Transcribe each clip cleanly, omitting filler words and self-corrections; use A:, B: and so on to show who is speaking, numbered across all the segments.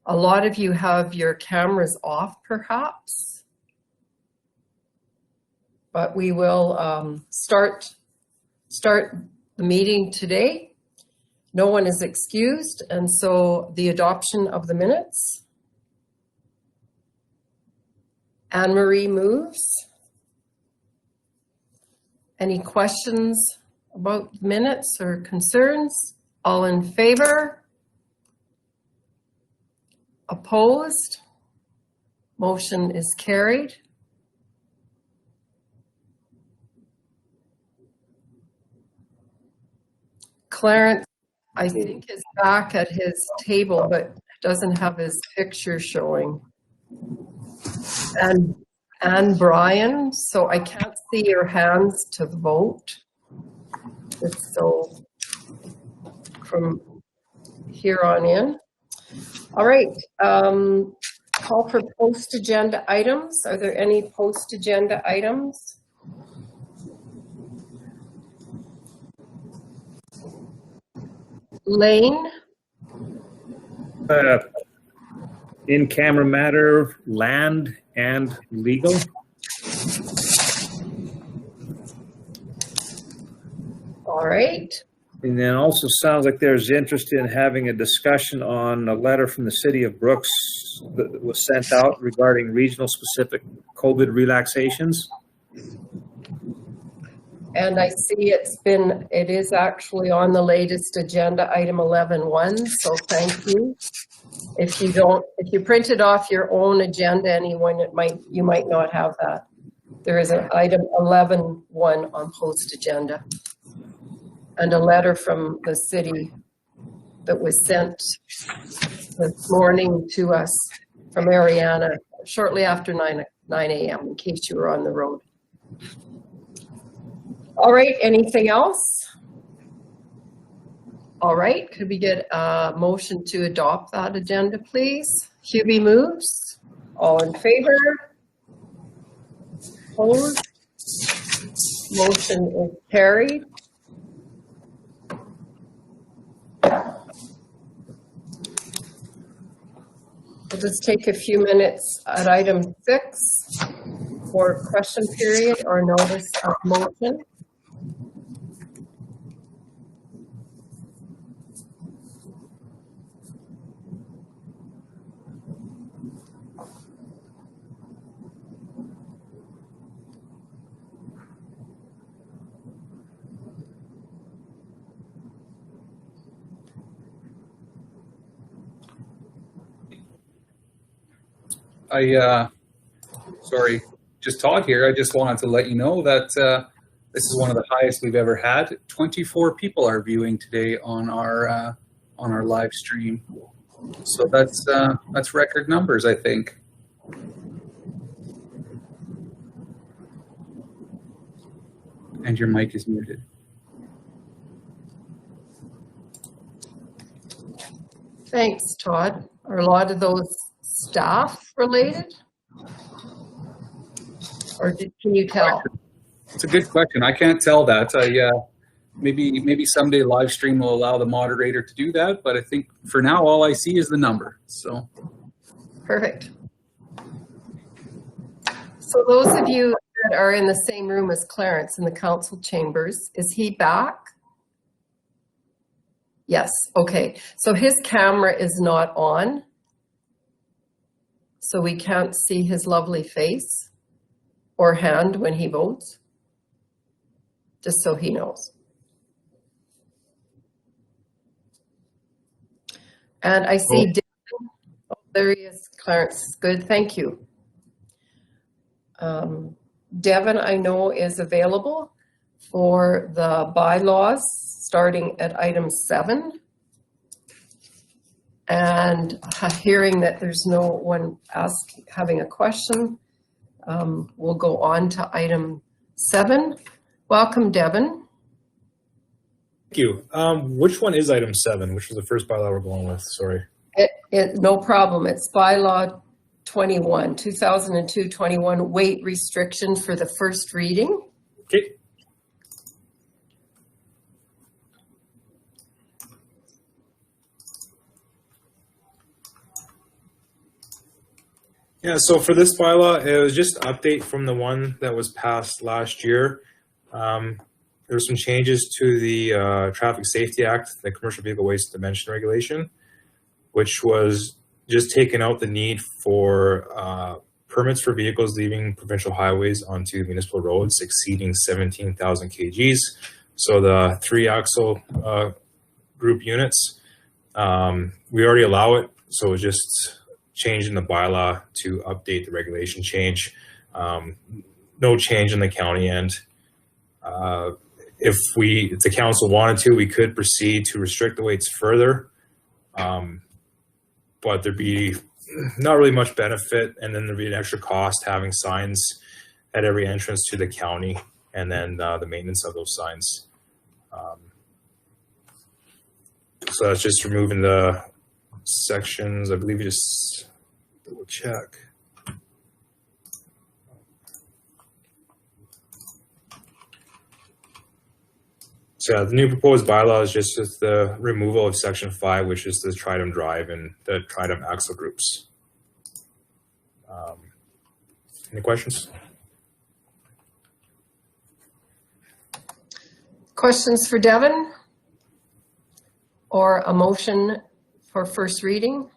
A: A lot of you have your cameras off, perhaps, but we will start the meeting today. No one is excused, and so the adoption of the minutes. Anne-Marie moves. Any questions about minutes or concerns? All in favor? Opposed? Motion is carried. Clarence, I think, is back at his table, but doesn't have his picture showing. And Brian, so I can't see your hands to vote. So from here on in. All right, call for post-agenda items. Are there any post-agenda items? Lane?
B: In-camera matter, land and legal.
A: All right.
B: And then also sounds like there's interest in having a discussion on a letter from the city of Brooks that was sent out regarding regional specific COVID relaxations.
A: And I see it is actually on the latest agenda, item 11.1, so thank you. If you printed off your own agenda, anyone, you might not have that. There is an item 11.1 on post agenda and a letter from the city that was sent this morning to us from Ariana shortly after 9 a.m. in case you were on the road. All right, anything else? All right, could we get a motion to adopt that agenda, please? Hubie moves. All in favor? Opposed? Motion is carried. We'll just take a few minutes at item 6 for question period or notice of motion.
C: Sorry, just Todd here. I just wanted to let you know that this is one of the highest we've ever had. 24 people are viewing today on our live stream. So that's record numbers, I think. And your mic is muted.
A: Thanks, Todd. Are a lot of those staff related? Or can you tell?
C: It's a good question. I can't tell that. Maybe someday live stream will allow the moderator to do that, but I think for now all I see is the number. So
A: perfect. So those of you that are in the same room as Clarence in the council chambers, is he back? Yes, okay. So his camera is not on, so we can't see his lovely face or hand when he votes, just so he knows. And I see Devin. Oh, there he is, Clarence. Good, thank you. Devin, I know, is available for the bylaws starting at item 7. And hearing that there's no one having a question, we'll go on to item 7. Welcome, Devin.
D: Thank you. Which one is item 7? Which was the first bylaw we're going with? Sorry.
A: No problem. It's bylaw 21, 2002-21, weight restriction for the first reading.
D: Okay. Yeah, so for this bylaw, it was just an update from the one that was passed last year. There were some changes to the Traffic Safety Act, the Commercial Vehicle Waste Dimension Regulation, which was just taking out the need for permits for vehicles leaving provincial highways onto municipal roads exceeding 17,000 kgs. So the 3-axle group units, we already allow it. So it's just changing the bylaw to update the regulation change. No change in the county end. If the council wanted to, we could proceed to restrict the weights further, but there'd be not really much benefit, and then there'd be an extra cost having signs at every entrance to the county, and then the maintenance of those signs. So that's just removing the sections. I believe you just double check. So yeah, the new proposed bylaw is just with the removal of section 5, which is the Tridem drive and the Tridem axle groups. Any questions?
A: Questions for Devin? Or a motion for first reading?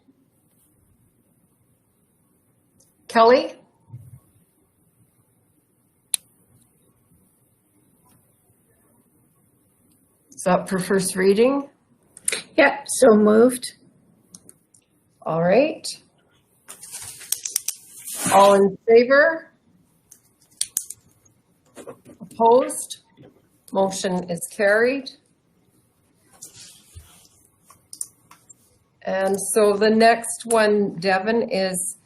A: Kelly? Is up for first reading?
E: Yep, so moved.
A: All right. All in favor? Opposed? Motion is carried. And so the next one, Devin, is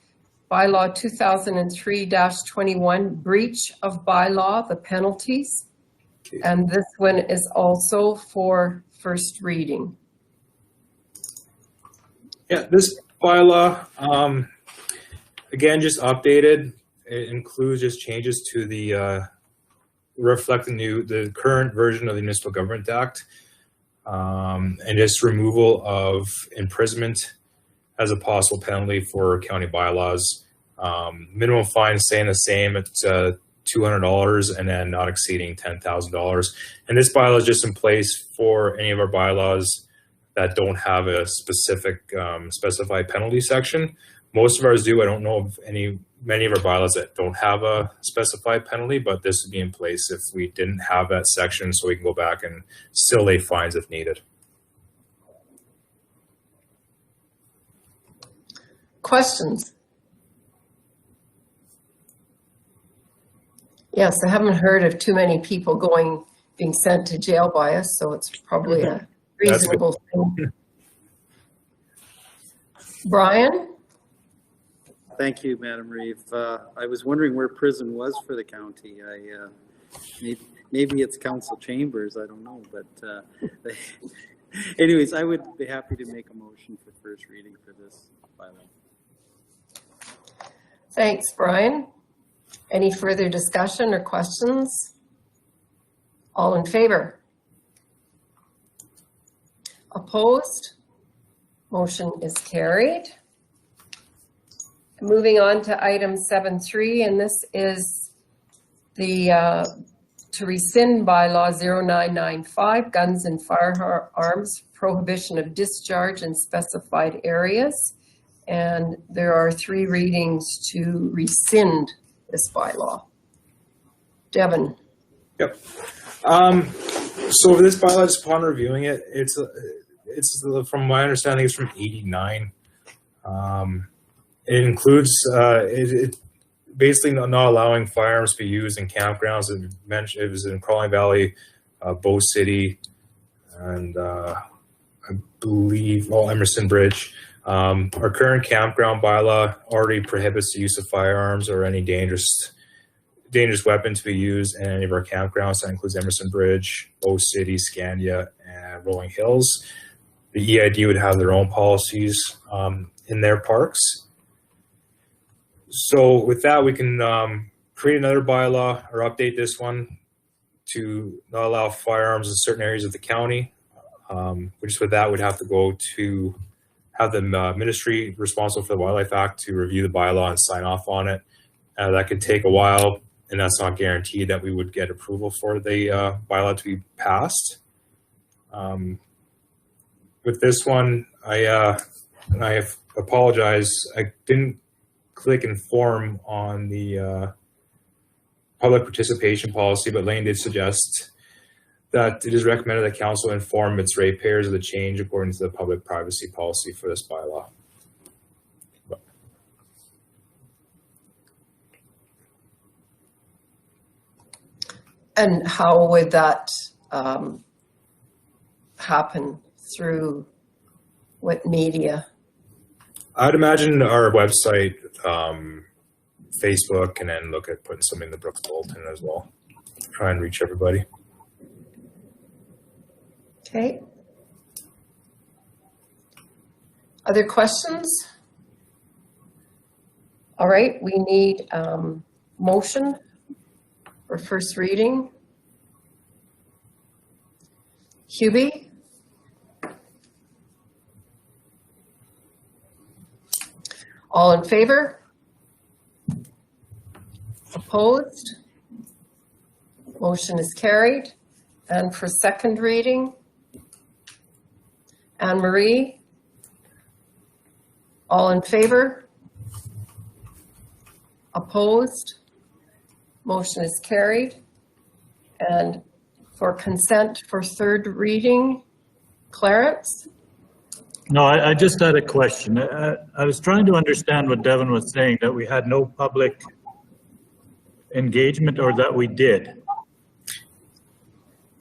A: Bylaw 2003-21, breach of bylaw, the penalties. And this one is also for first reading.
D: Yeah, this bylaw, again, just updated. It includes just changes to the reflect the current version of the Municipal Government Act, and just removal of imprisonment as a possible penalty for county bylaws. Minimum fine staying the same at $200 and then not exceeding $10,000. And this bylaw is just in place for any of our bylaws that don't have a specific specified penalty section. Most of ours do. I don't know of many of our bylaws that don't have a specified penalty, but this would be in place if we didn't have that section, so we can go back and still lay fines if needed.
A: Questions? Yes, I haven't heard of too many people being sent to jail by us, so it's probably a reasonable thing. Brian?
F: Thank you, Madam Reeve. I was wondering where prison was for the county. Maybe it's council chambers, I don't know, but anyways, I would be happy to make a motion for first reading for this bylaw.
A: Thanks, Brian. Any further discussion or questions? All in favor? Opposed? Motion is carried. Moving on to item 7.3, and this is the to rescind bylaw 0995, guns and firearms, prohibition of discharge in specified areas. And there are 3 readings to rescind this bylaw. Devin.
D: Yep. So for this bylaw, just upon reviewing it, it's from my understanding, it's from '89. It includes it basically not allowing firearms to be used in campgrounds. It was in Crawling Valley, Bow City, and I believe Emerson Bridge. Our current campground bylaw already prohibits the use of firearms or any dangerous weapon to be used in any of our campgrounds. That includes Emerson Bridge, Bow City, Scandia, and Rolling Hills. The EID would have their own policies in their parks. So with that, we can create another bylaw or update this one to not allow firearms in certain areas of the county. Which with that would have to go to have the ministry responsible for the Wildlife Act to review the bylaw and sign off on it. That could take a while, and that's not guaranteed that we would get approval for the bylaw to be passed. With this one, I apologize. I didn't click inform on the public participation policy, but Lane did suggest that it is recommended that council inform its ratepayers of the change according to the public privacy policy for this bylaw.
A: And how would that happen? Through what media?
D: I'd imagine our website, Facebook, and then look at putting something in the Brooks Bulletin as well. Try and reach everybody.
A: Okay. Other questions? All right, we need motion for first reading. Hubie? All in favor? Opposed? Motion is carried. And for second reading, Anne Marie? All in favor? Opposed? Motion is carried. And for consent for third reading, Clarence?
G: No, I just had a question. I was trying to understand what Devin was saying, that we had no public engagement, or that we did.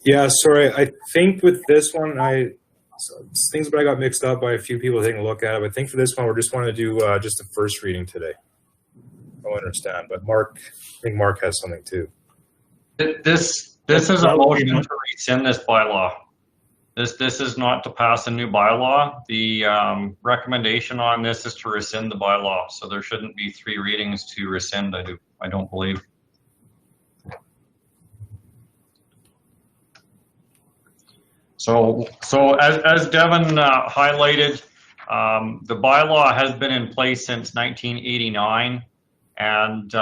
D: Yeah, sorry. I think with this one, things but I got mixed up by a few people taking a look at it. But I think for this one, we're just want to do just the first reading today. I don't understand, but Mark, I think Mark has something too.
H: This is a motion to rescind this bylaw. This is not to pass a new bylaw. The recommendation on this is to rescind the bylaw. So there shouldn't be 3 readings to rescind. I don't believe. So as Devin highlighted, the bylaw has been in place since 1989, and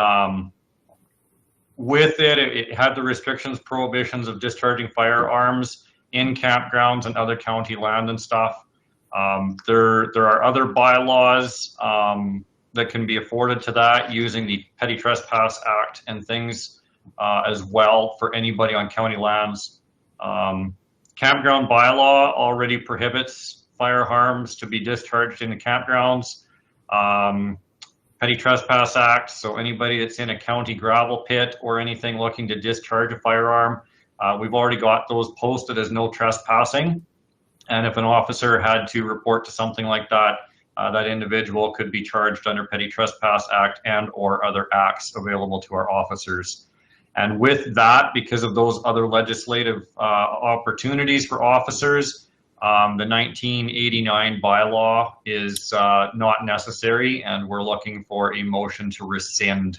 H: with it had the restrictions, prohibitions of discharging firearms in campgrounds and other county land and stuff. There are other bylaws that can be afforded to that using the Petty Trespass Act and things as well for anybody on county lands. Campground bylaw already prohibits firearms to be discharged in the campgrounds. Petty Trespass Act, so anybody that's in a county gravel pit or anything looking to discharge a firearm, we've already got those posted as no trespassing. And if an officer had to report to something like that, that individual could be charged under Petty Trespass Act and or other acts available to our officers. And with that, because of those other legislative opportunities for officers, the 1989 bylaw is not necessary, and we're looking for a motion to rescind.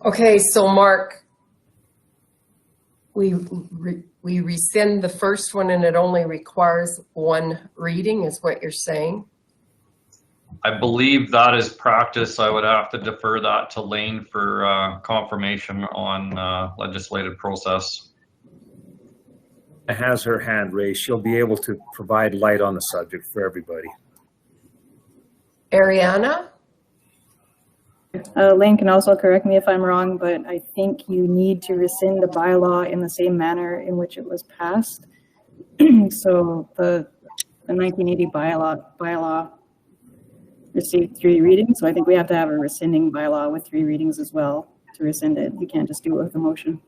A: Okay, so Mark, we rescind the first one and it only requires 1 reading, is what you're saying?
H: I believe that is practice. I would have to defer that to Lane for confirmation on legislative process.
B: Has her hand raised. She'll be able to provide light on the subject for everybody.
A: Ariana?
I: Lane can also correct me if I'm wrong, but I think you need to rescind the bylaw in the same manner in which it was passed. So the 1980 bylaw received 3 readings, so I think we have to have a rescinding bylaw with 3 readings as well to rescind it. You can't just do it with a motion.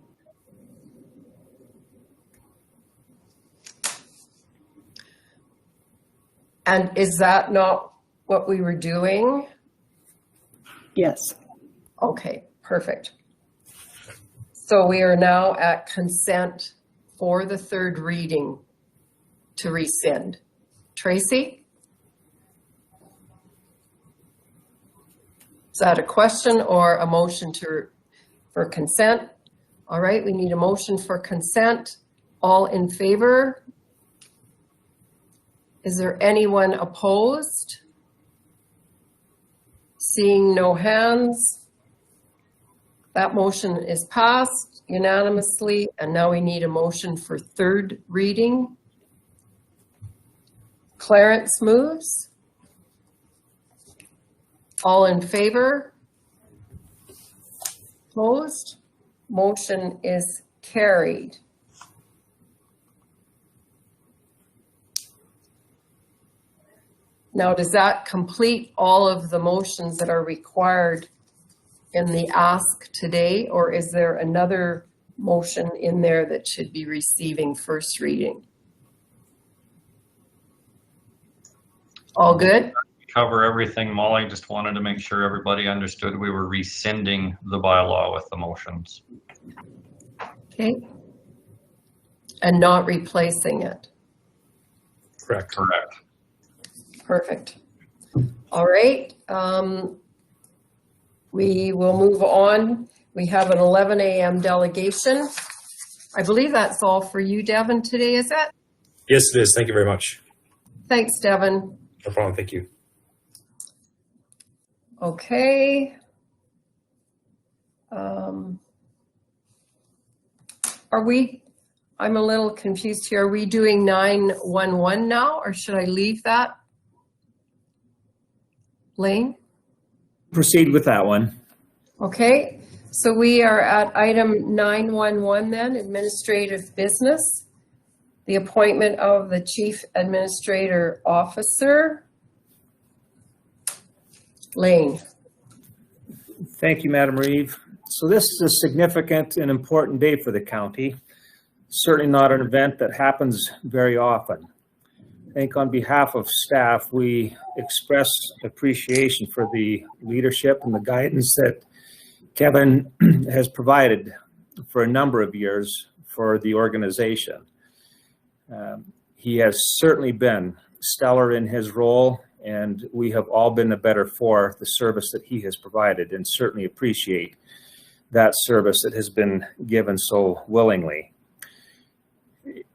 A: And is that not what we were doing?
I: Yes.
A: Okay, perfect. So we are now at consent for the 3rd reading to rescind. Tracy? Is that a question or a motion for consent? All right, we need a motion for consent. All in favor? Is there anyone opposed? Seeing no hands, that motion is passed unanimously, and now we need a motion for third reading. Clarence moves. All in favor? Opposed? Motion is carried. Now, does that complete all of the motions that are required in the ask today, or is there another motion in there that should be receiving first reading? All good?
H: Cover everything, Molly. Just wanted to make sure everybody understood we were rescinding the bylaw with the motions.
A: Okay. And not replacing it.
D: Correct.
H: Correct.
A: Perfect. All right. We will move on. We have an 11 a.m. delegation. I believe that's all for you, Devin, today, is it?
D: Yes, it is. Thank you very much.
A: Thanks, Devin.
D: No problem. Thank you.
A: Okay. I'm a little confused here. Are we doing 911 now, or should I leave that? Lane?
B: Proceed with that one.
A: Okay, so we are at item 911 then, administrative business. The appointment of the Chief Administrator Officer. Lane.
B: Thank you, Madam Reeve. So this is a significant and important day for the county. Certainly not an event that happens very often. I think on behalf of staff, we express appreciation for the leadership and the guidance that Kevin has provided for a number of years for the organization. He has certainly been stellar in his role, and we have all been the better for the service that he has provided, and certainly appreciate that service that has been given so willingly.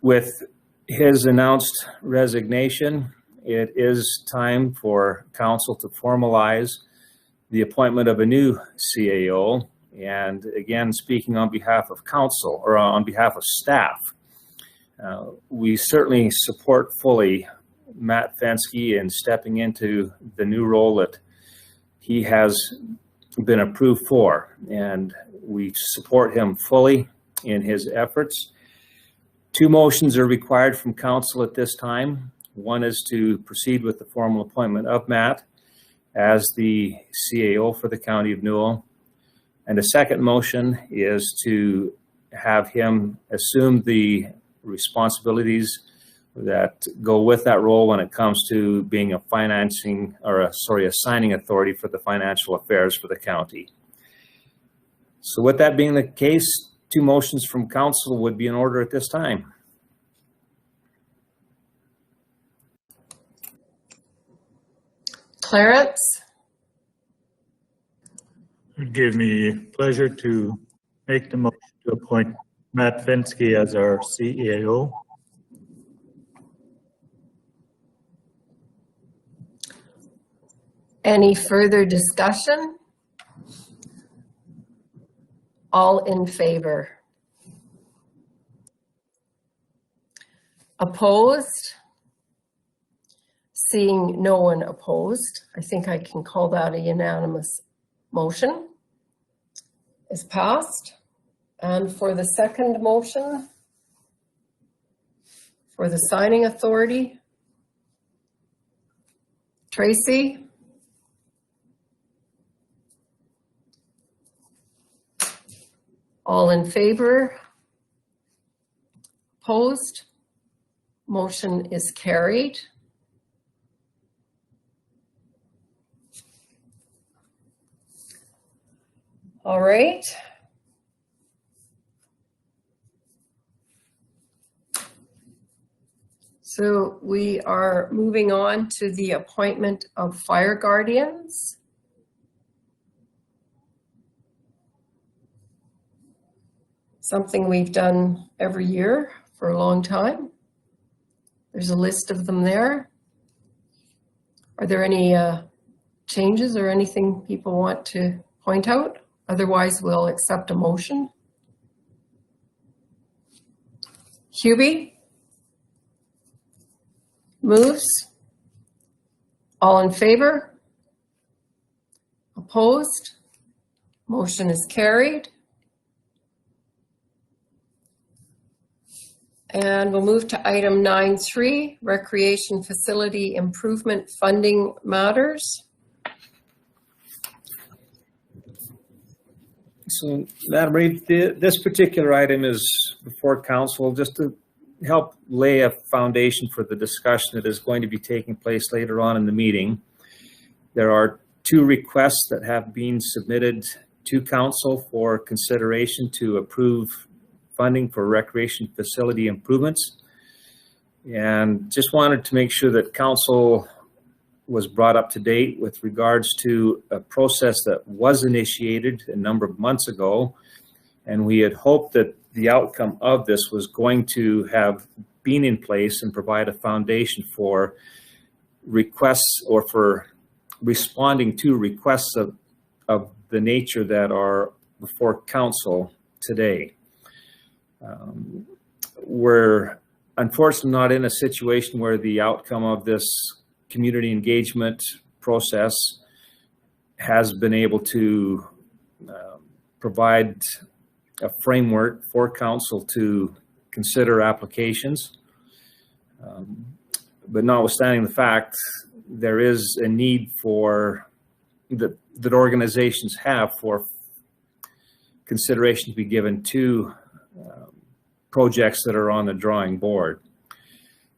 B: With his announced resignation, it is time for council to formalize the appointment of a new CAO. And again, speaking on behalf of council, or on behalf of staff, we certainly support fully Matt Fenske in stepping into the new role that he has been approved for, and we support him fully in his efforts. Two motions are required from council at this time. One is to proceed with the formal appointment of Matt as the CAO for the County of Newell. And the second motion is to have him assume the responsibilities that go with that role when it comes to being a signing authority for the financial affairs for the county. So with that being the case, two motions from council would be in order at this time.
A: Clarence?
G: It gave me pleasure to make the motion to appoint Matt Fenske as our CAO.
A: Any further discussion? All in favor? Opposed? Seeing no one opposed, I think I can call that a unanimous motion. Is passed. And for the second motion, for the signing authority, Tracy? All in favor? Opposed? Motion is carried. All right. So we are moving on to the appointment of fire guardians. something we've done every year for a long time. There's a list of them there. Are there any changes or anything people want to point out? Otherwise, we'll accept a motion. Hubie? Moves? All in favor? Opposed? Motion is carried. And we'll move to item 9.3, Recreation Facility Improvement Funding Matters.
B: So, Madam Reid, this particular item is before council just to help lay a foundation for the discussion that is going to be taking place later on in the meeting. There are 2 requests that have been submitted to council for consideration to approve funding for recreation facility improvements. And just wanted to make sure that council was brought up to date with regards to a process that was initiated a number of months ago. And we had hoped that the outcome of this was going to have been in place and provide a foundation for requests or for responding to requests of the nature that are before council today. We're unfortunately not in a situation where the outcome of this community engagement process has been able to provide a framework for council to consider applications. But notwithstanding the fact, there is a need for that organizations have for consideration to be given to projects that are on the drawing board.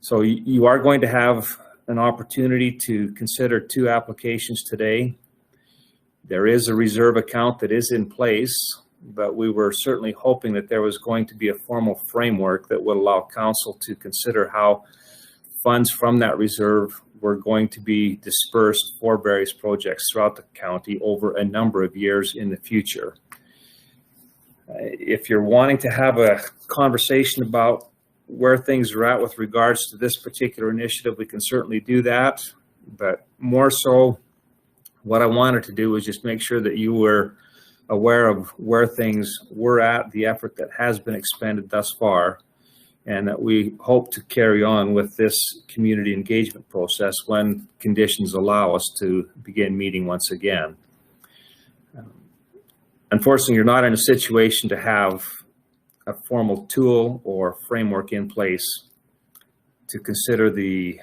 B: So you are going to have an opportunity to consider 2 applications today. There is a reserve account that is in place, but we were certainly hoping that there was going to be a formal framework that would allow council to consider how funds from that reserve were going to be dispersed for various projects throughout the county over a number of years in the future. If you're wanting to have a conversation about where things are at with regards to this particular initiative, we can certainly do that. But more so, what I wanted to do was just make sure that you were aware of where things were at, the effort that has been expended thus far, and that we hope to carry on with this community engagement process when conditions allow us to begin meeting once again. Unfortunately, you're not in a situation to have a formal tool or framework in place to consider the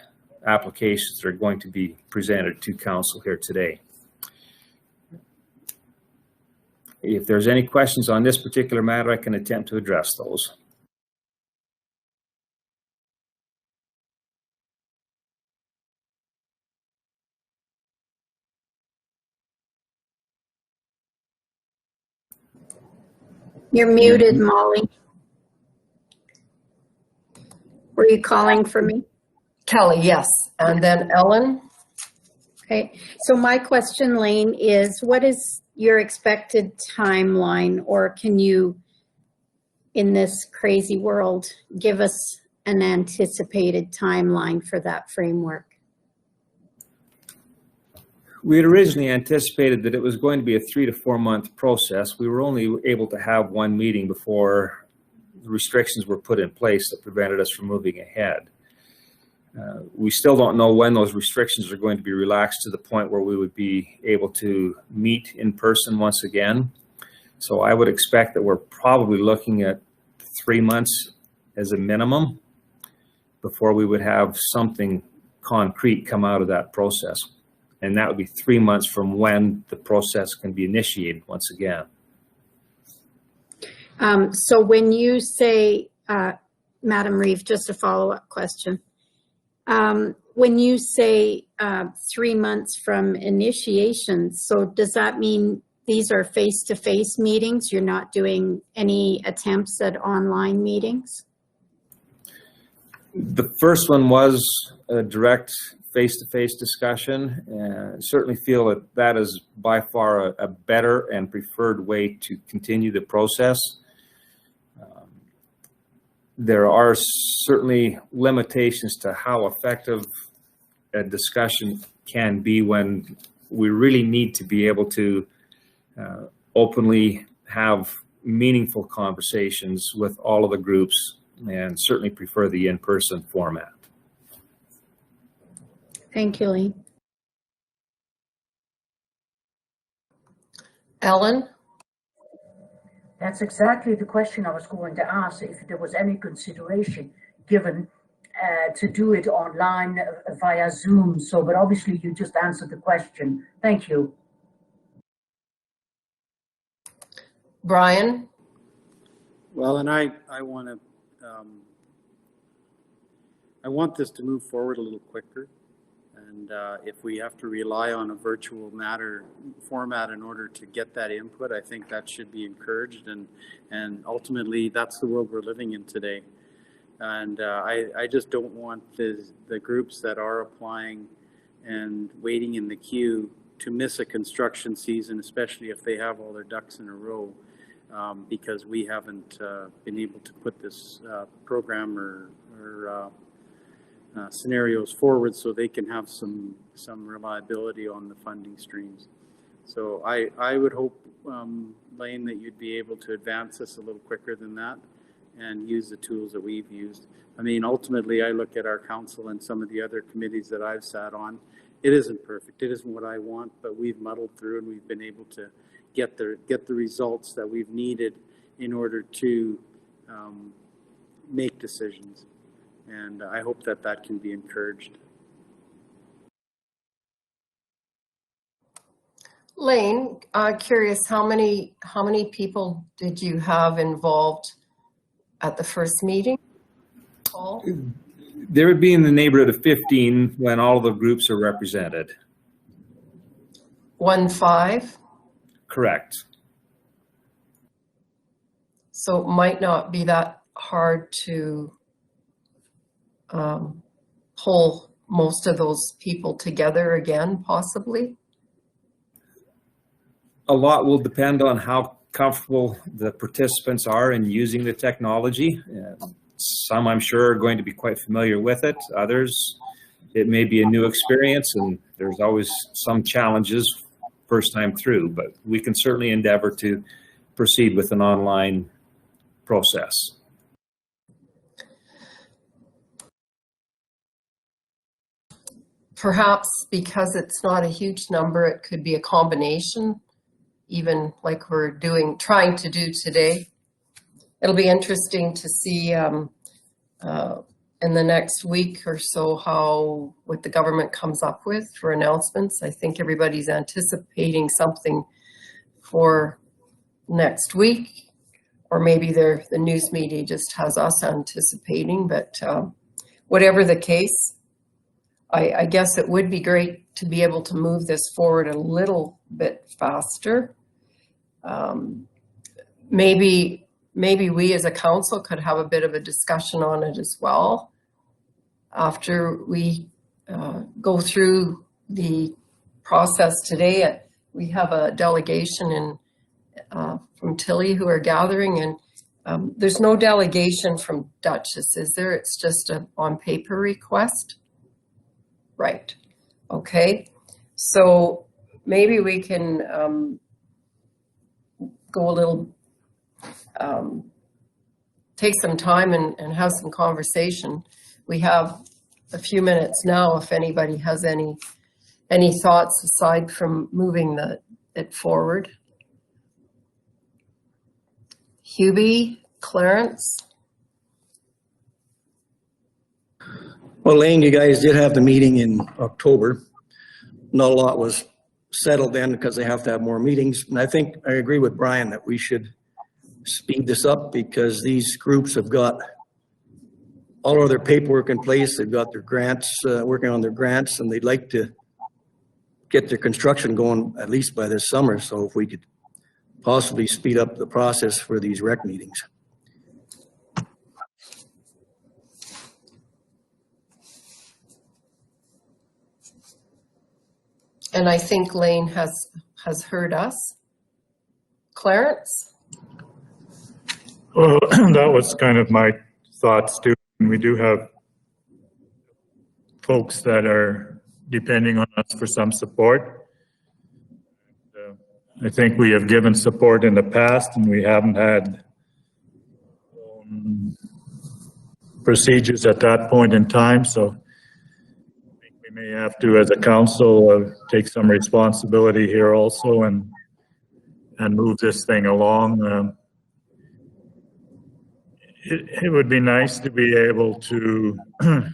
B: applications that are going to be presented to council here today. If there's any questions on this particular matter, I can attempt to address those.
E: You're muted, Molly. Were you calling for me?
A: Kelly, yes. And then Ellen?
E: Okay, so my question, Lane, is what is your expected timeline, or can you, in this crazy world, give us an anticipated timeline for that framework?
B: We had originally anticipated that it was going to be a 3 to 4 month process. We were only able to have 1 meeting before the restrictions were put in place that prevented us from moving ahead. We still don't know when those restrictions are going to be relaxed to the point where we would be able to meet in person once again. So I would expect that we're probably looking at 3 months as a minimum before we would have something concrete come out of that process. And that would be 3 months from when the process can be initiated once again.
E: So when you say, Madam Reeve, just a follow-up question. When you say 3 months from initiation, so does that mean these are face-to-face meetings? You're not doing any attempts at online meetings?
B: The first one was a direct face-to-face discussion, and certainly feel that that is by far a better and preferred way to continue the process. there are certainly limitations to how effective a discussion can be when we really need to be able to openly have meaningful conversations with all of the groups, and certainly prefer the in-person format.
E: Thank you, Lee.
A: Ellen?
J: That's exactly the question I was going to ask, if there was any consideration given to do it online via Zoom. So, but obviously you just answered the question. Thank you.
A: Brian?
F: Well, and I want this to move forward a little quicker. And if we have to rely on a virtual format in order to get that input, I think that should be encouraged. And ultimately, that's the world we're living in today. And I just don't want the groups that are applying and waiting in the queue to miss a construction season, especially if they have all their ducks in a row, because we haven't been able to put this program or scenarios forward so they can have some reliability on the funding streams. So I would hope, Lane, that you'd be able to advance this a little quicker than that and use the tools that we've used. I mean, ultimately, I look at our council and some of the other committees that I've sat on. It isn't perfect. It isn't what I want, but we've muddled through and we've been able to get the results that we've needed in order to make decisions. And I hope that that can be encouraged.
A: Lane, curious, how many people did you have involved at the first meeting? Paul?
B: There would be in the neighborhood of 15 when all of the groups are represented.
A: 15?
B: Correct.
A: So it might not be that hard to pull most of those people together again, possibly?
B: A lot will depend on how comfortable the participants are in using the technology. Some, I'm sure, are going to be quite familiar with it. Others, it may be a new experience, and there's always some challenges first time through, but we can certainly endeavor to proceed with an online process.
A: Perhaps because it's not a huge number, it could be a combination, even like we're trying to do today. It'll be interesting to see in the next week or so what the government comes up with for announcements. I think everybody's anticipating something for next week, or maybe the news media just has us anticipating, but whatever the case, I guess it would be great to be able to move this forward a little bit faster. Maybe we as a council could have a bit of a discussion on it as well after we go through the process today. We have a delegation from Tilley who are gathering, and there's no delegation from Duchess, is there? It's just a on paper request? Right. Okay. So maybe we can go a little, take some time and have some conversation. We have a few minutes now if anybody has any thoughts aside from moving it forward. Hubie, Clarence?
K: Well, Lane, you guys did have the meeting in October. Not a lot was settled then because they have to have more meetings. And I think I agree with Brian that we should speed this up because these groups have got all of their paperwork in place. They've got their grants, working on their grants, and they'd like to get their construction going at least by this summer. So if we could possibly speed up the process for these rec meetings.
A: And I think Lane has heard us. Clarence?
G: Well, that was kind of my thoughts too. We do have folks that are depending on us for some support. I think we have given support in the past and we haven't had procedures at that point in time. So I think we may have to, as a council, take some responsibility here also and move this thing along. It would be nice to be able to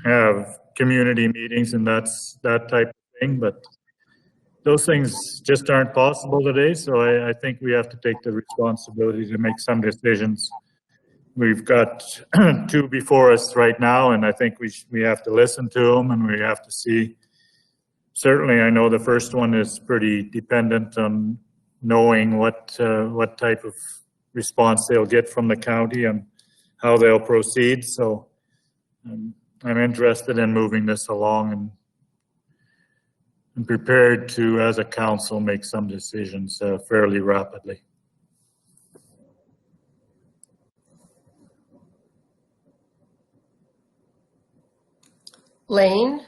G: have community meetings and that type of thing, but those things just aren't possible today. So I think we have to take the responsibility to make some decisions. We've got two before us right now, and I think we have to listen to them and we have to see. Certainly, I know the first one is pretty dependent on knowing what type of response they'll get from the county and how they'll proceed. So I'm interested in moving this along and prepared to, as a council, make some decisions fairly rapidly.
A: Lane?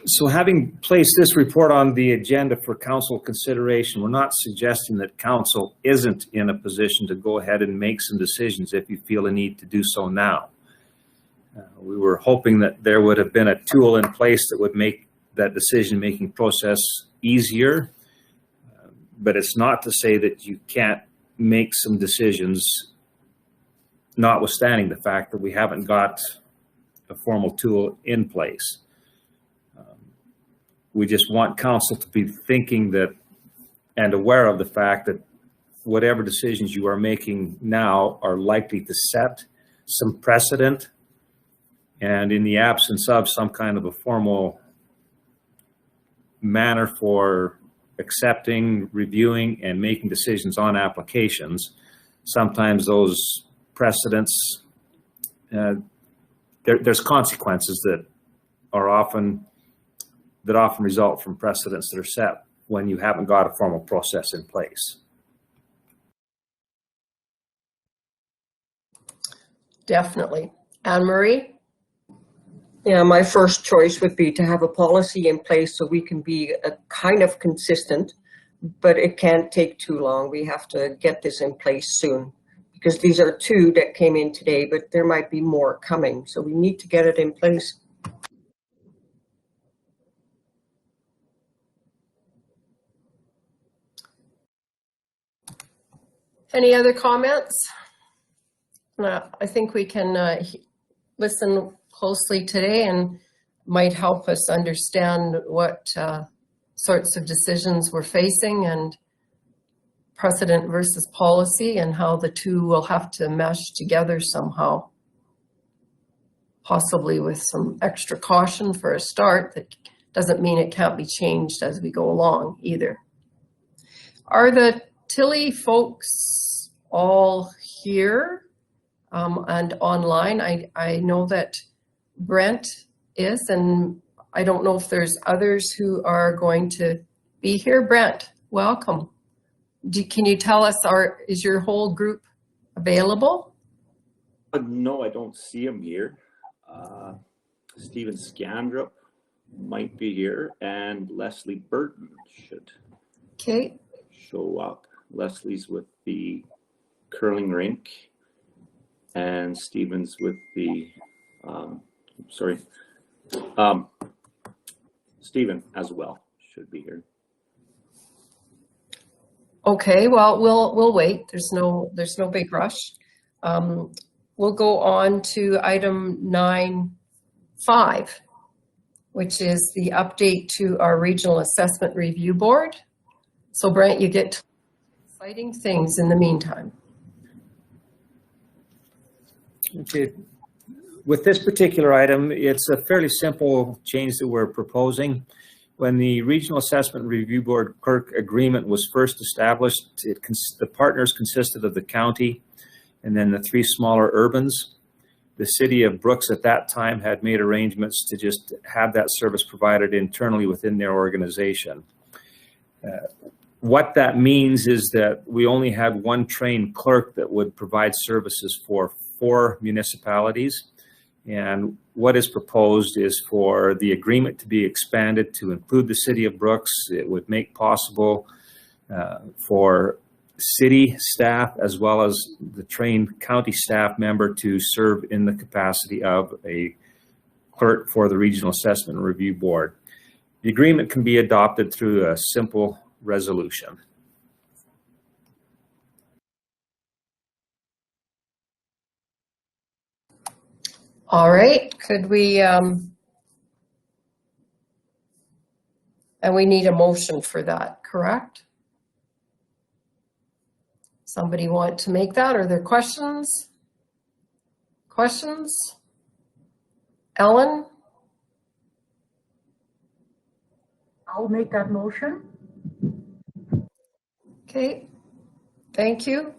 B: So having placed this report on the agenda for council consideration, we're not suggesting that council isn't in a position to go ahead and make some decisions if you feel a need to do so now. We were hoping that there would have been a tool in place that would make that decision-making process easier, but it's not to say that you can't make some decisions, notwithstanding the fact that we haven't got a formal tool in place. We just want council to be thinking that and aware of the fact that whatever decisions you are making now are likely to set some precedent, and in the absence of some kind of a formal manner for accepting, reviewing, and making decisions on applications, sometimes those precedents, there's consequences that often result from precedents that are set when you haven't got a formal process in place.
A: Definitely. Anne-Marie?
L: Yeah, my first choice would be to have a policy in place so we can be kind of consistent, but it can't take too long. We have to get this in place soon because these are two that came in today, but there might be more coming. So we need to get it in place.
A: Any other comments? I think we can listen closely today and might help us understand what sorts of decisions we're facing and precedent versus policy and how the two will have to mesh together somehow. Possibly with some extra caution for a start. That doesn't mean it can't be changed as we go along either. Are the Tilley folks all here and online? I know that Brent is, and I don't know if there's others who are going to be here. Brent, welcome. Can you tell us, is your whole group available?
M: No, I don't see him here. Stephen Scandrup might be here, and Leslie Burton should show up. Leslie's with the curling rink, and Stephen's with the, Stephen as well should be here.
A: Okay, well, we'll wait. There's no big rush. We'll go on to item 9.5, which is the update to our Regional Assessment Review Board. So Brent, you get exciting things in the meantime.
B: Okay. With this particular item, it's a fairly simple change that we're proposing. When the Regional Assessment Review Board Clerk agreement was first established, the partners consisted of the county and then the three smaller urbans. The city of Brooks at that time had made arrangements to just have that service provided internally within their organization. What that means is that we only had one trained clerk that would provide services for 4 municipalities. And what is proposed is for the agreement to be expanded to include the city of Brooks. It would make possible for city staff as well as the trained county staff member to serve in the capacity of a clerk for the Regional Assessment and Review Board. The agreement can be adopted through a simple resolution.
A: All right, could we, and we need a motion for that, correct? Somebody want to make that? Are there questions? Questions? Ellen?
J: I'll make that motion.
A: Okay, thank you.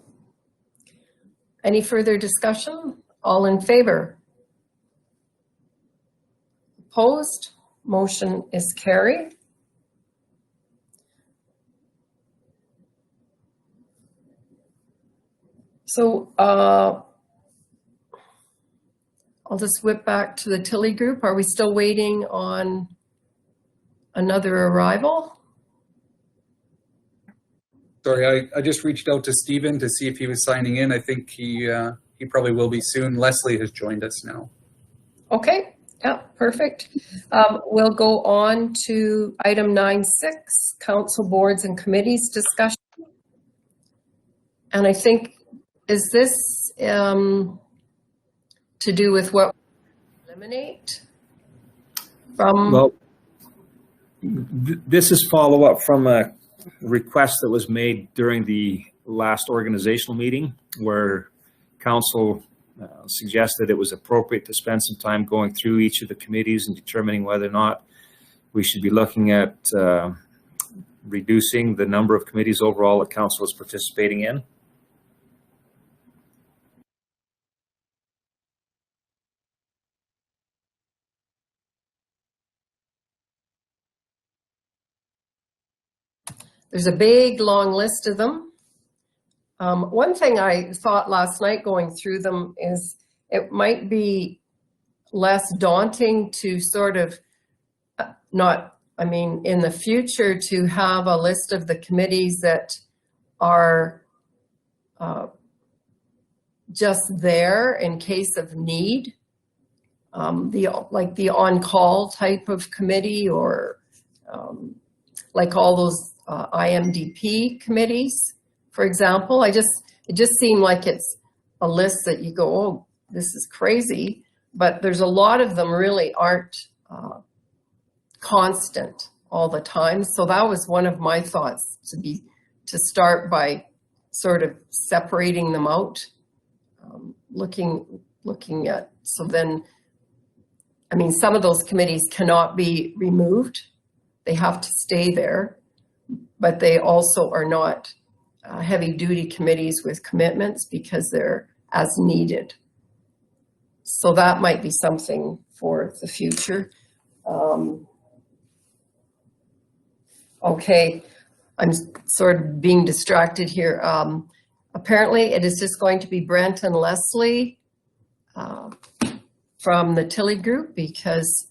A: Any further discussion? All in favor? Opposed? Motion is carried. So I'll just whip back to the Tilley group. Are we still waiting on another arrival?
C: Sorry, I just reached out to Stephen to see if he was signing in. I think he probably will be soon. Leslie has joined us now.
A: Okay, yeah, perfect. We'll go on to item 9.6, council boards and committees discussion. And I think, is this to do with what we eliminate from?
B: Well, this is follow up from a request that was made during the last organizational meeting where council suggested it was appropriate to spend some time going through each of the committees and determining whether or not we should be looking at reducing the number of committees overall that council is participating in.
A: There's a big, long list of them. One thing I thought last night going through them is it might be less daunting to sort of in the future to have a list of the committees that are just there in case of need. Like the on-call type of committee or like all those IMDP committees, for example. It just seemed like it's a list that you go, oh, this is crazy, but there's a lot of them really aren't constant all the time. So that was one of my thoughts, to start by sort of separating them out, looking at, so then, I mean, some of those committees cannot be removed. They have to stay there, but they also are not heavy-duty committees with commitments because they're as needed. So that might be something for the future. Okay, I'm sort of being distracted here. Apparently, it is just going to be Brent and Leslie from the Tilley group because,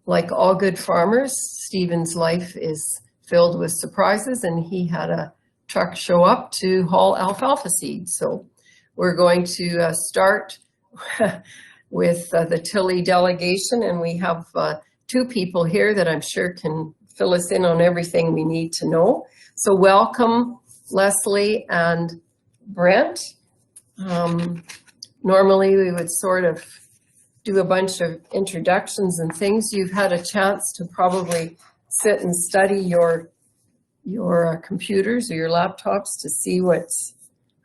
A: like all good farmers, Stephen's life is filled with surprises, and he had a truck show up to haul alfalfa seed. So we're going to start with the Tilley delegation, and we have 2 people here that I'm sure can fill us in on everything we need to know. So welcome, Leslie and Brent. Normally we would sort of do a bunch of introductions and things. You've had a chance to probably sit and study your computers or your laptops to see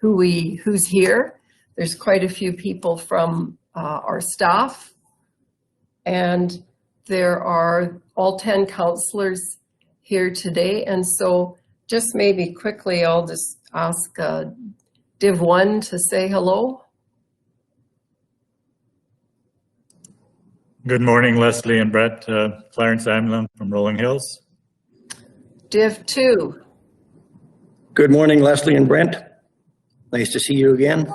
A: who's here. There's quite a few people from our staff, and there are all 10 councillors here today. And so just maybe quickly, I'll just ask Div 1 to say hello.
G: Good morning, Leslie and Brett. Clarence Amlin from Rolling Hills.
A: Div 2.
K: Good morning, Leslie and Brent. Nice to see you again.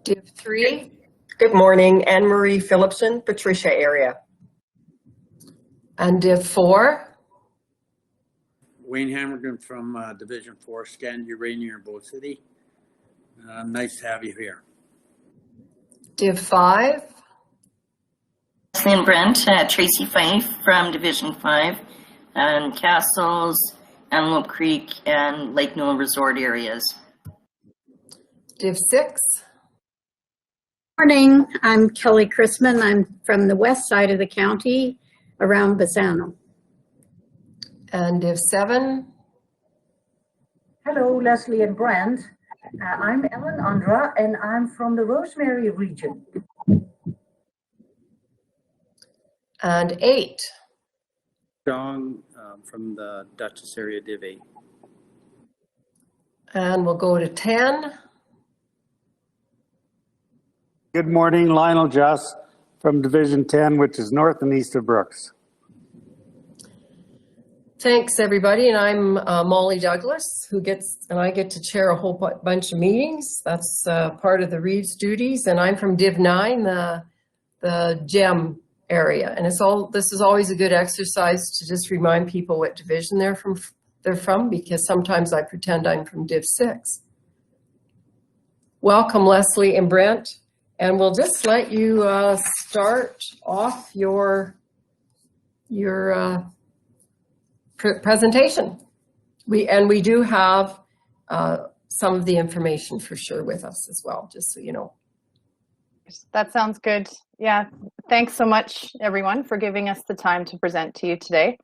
A: Div 3.
L: Good morning, Anne Marie Phillipson, Patricia area.
A: And Div 4.
N: Wayne Hammergren from Division 4, Scandia, Rainier, in Bow City. Nice to have you here.
A: Div 5.
O: Leslie and Brent, Tracy Fife from Division 5, and Castles, Antelope Creek, and Lake Newell Resort areas.
A: Div 6.
E: Morning, I'm Kelly Chrisman. I'm from the west side of the county around Bassano.
A: And Div 7.
J: Hello, Leslie and Brent. I'm Ellen Andra, and I'm from the Rosemary region.
A: And 8.
F: John from the Duchess area, Div 8.
A: And we'll go to 10.
N: Good morning, Lionel Juss from Division 10, which is north and east of Brooks.
A: Thanks, everybody. And I'm Molly Douglas, and I get to chair a whole bunch of meetings. That's part of the Reeves duties. And I'm from Div 9, the GEM area. And this is always a good exercise to just remind people what division they're from, because sometimes I pretend I'm from Div 6. Welcome, Leslie and Brent. And we'll just let you start off your presentation. We do have some of the information for sure with us as well, just so you know.
P: That sounds good. Yeah, thanks so much, everyone, for giving us the time to present to you today.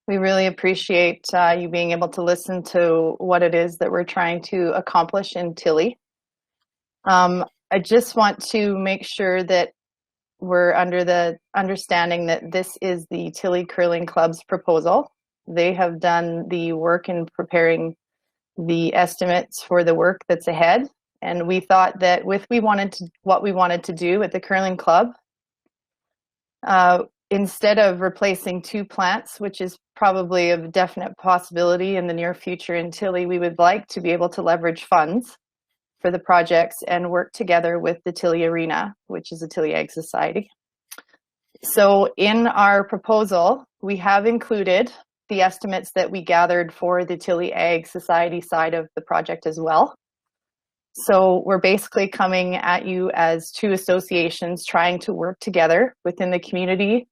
P: We really appreciate you being able to listen to what it is that we're trying to accomplish in Tilley. I just want to make sure that we're under the understanding that this is the Tilley Curling Club's proposal. They have done the work in preparing the estimates for the work that's ahead. And we thought that what we wanted to do at the Curling Club, instead of replacing 2 plants, which is probably a definite possibility in the near future in Tilley, we would like to be able to leverage funds for the projects and work together with the Tilley Arena, which is a Tilley Ag Society. So in our proposal, we have included the estimates that we gathered for the Tilley Ag Society side of the project as well. So we're basically coming at you as 2 associations trying to work together within the community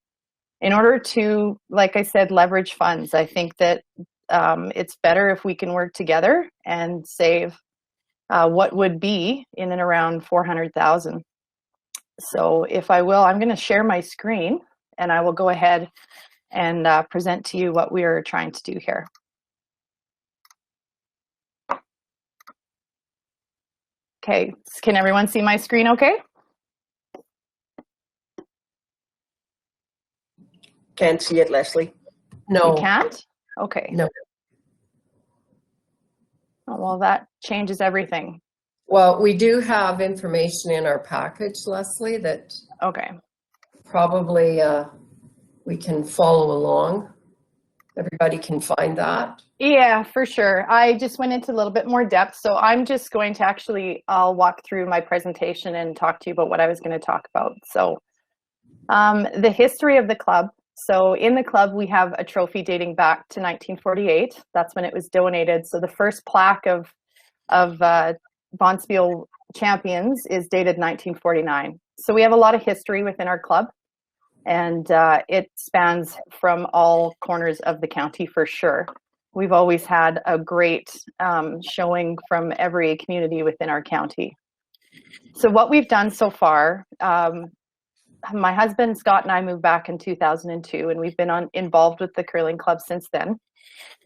P: in order to, like I said, leverage funds. I think that it's better if we can work together and save what would be in and around 400,000. So if I will, I'm going to share my screen and I will go ahead and present to you what we are trying to do here. Okay, can everyone see my screen okay?
L: Can't see it, Leslie.
A: No.
P: You can't? Okay.
A: No.
P: Oh, well, that changes everything.
A: Well, we do have information in our package, Leslie, that probably we can follow along. Everybody can find that.
P: Yeah, for sure. I just went into a little bit more depth. So I'm just going to I'll walk through my presentation and talk to you about what I was going to talk about. So the history of the club. So in the club, we have a trophy dating back to 1948. That's when it was donated. So the first plaque of Bonspiel champions is dated 1949. So we have a lot of history within our club. And it spans from all corners of the county for sure. We've always had a great showing from every community within our county. So what we've done so far, my husband Scott and I moved back in 2002, and we've been involved with the curling club since then.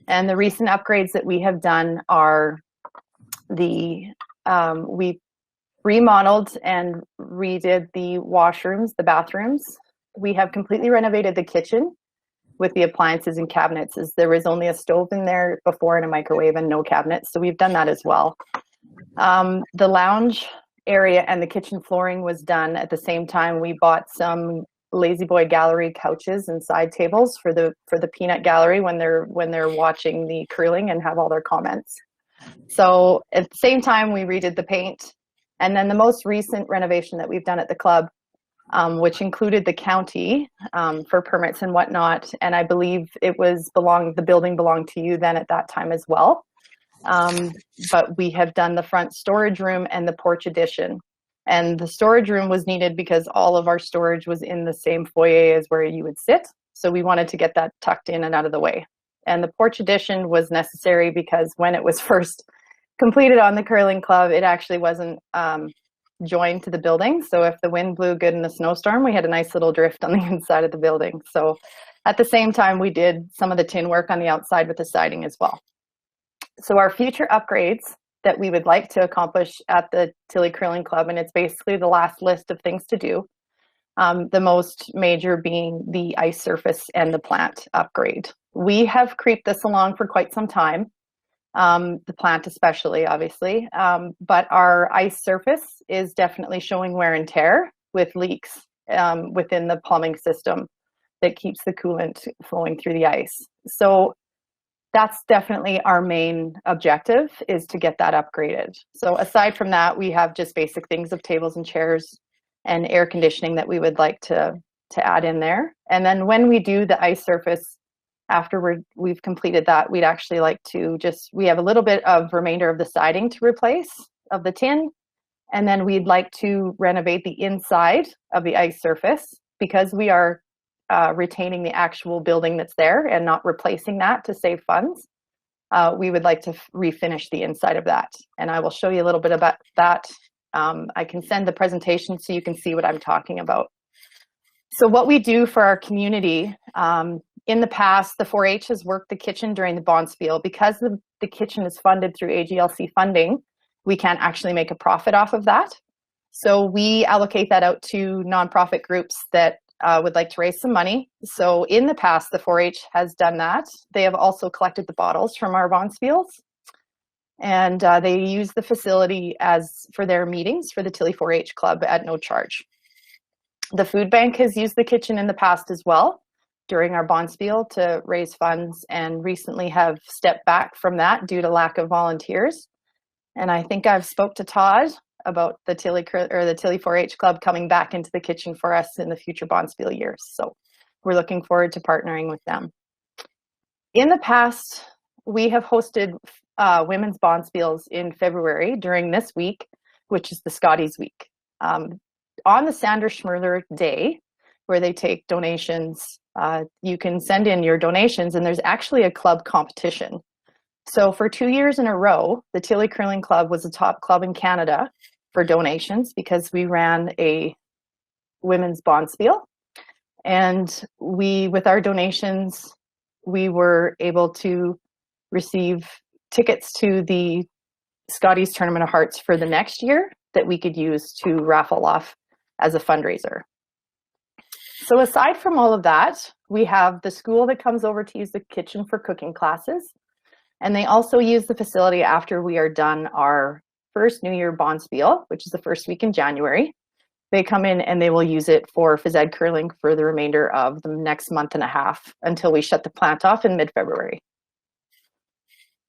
P: And the recent upgrades that we have done are we remodeled and redid the washrooms, the bathrooms. We have completely renovated the kitchen with the appliances and cabinets, as there was only a stove in there before and a microwave and no cabinets. So we've done that as well. The lounge area and the kitchen flooring was done at the same time. We bought some Lazy Boy gallery couches and side tables for the peanut gallery when they're watching the curling and have all their comments. So at the same time, we redid the paint And then the most recent renovation that we've done at the club, which included the county for permits and whatnot. And I believe the building belonged to you then at that time as well. But we have done the front storage room and the porch addition. And the storage room was needed because all of our storage was in the same foyer as where you would sit. So we wanted to get that tucked in and out of the way. And the porch addition was necessary because when it was first completed on the curling club, it actually wasn't joined to the building. So if the wind blew good in a snowstorm, we had a nice little drift on the inside of the building. So at the same time, we did some of the tin work on the outside with the siding as well. So our future upgrades that we would like to accomplish at the Tilley Curling Club, and it's basically the last list of things to do, the most major being the ice surface and the plant upgrade. We have creeped this along for quite some time, the plant especially, obviously, but our ice surface is definitely showing wear and tear with leaks within the plumbing system that keeps the coolant flowing through the ice. So that's definitely our main objective, is to get that upgraded. So aside from that, we have just basic things of tables and chairs and air conditioning that we would like to add in there. And then when we do the ice surface, after we've completed that, we'd actually like to we have a little bit of remainder of the siding to replace of the tin. And then we'd like to renovate the inside of the ice surface because we are retaining the actual building that's there and not replacing that to save funds. We would like to refinish the inside of that. And I will show you a little bit about that. I can send the presentation so you can see what I'm talking about. So what we do for our community, in the past, the 4-H has worked the kitchen during the Bonspiel. Because the kitchen is funded through AGLC funding, we can't actually make a profit off of that. So we allocate that out to nonprofit groups that would like to raise some money. So in the past, the 4-H has done that. They have also collected the bottles from our Bonspiels, and they use the facility for their meetings for the Tilley 4-H Club at no charge. The food bank has used the kitchen in the past as well during our Bonspiel to raise funds, and recently have stepped back from that due to lack of volunteers. And I think I've spoke to Todd about the Tilley 4-H Club coming back into the kitchen for us in the future Bonspiel years. So we're looking forward to partnering with them. In the past, we have hosted women's Bonspiels in February during this week, which is the Scotties Week. On the Sandra Schmerler Day, where they take donations, you can send in your donations, and there's actually a club competition. So for 2 years in a row, the Tilley Curling Club was the top club in Canada for donations because we ran a women's Bonspiel. And with our donations, we were able to receive tickets to the Scotties Tournament of Hearts for the next year that we could use to raffle off as a fundraiser. So aside from all of that, we have the school that comes over to use the kitchen for cooking classes. And they also use the facility after we are done our first New Year Bonspiel, which is the first week in January. They come in and they will use it for phys ed curling for the remainder of the next month and a half until we shut the plant off in mid-February.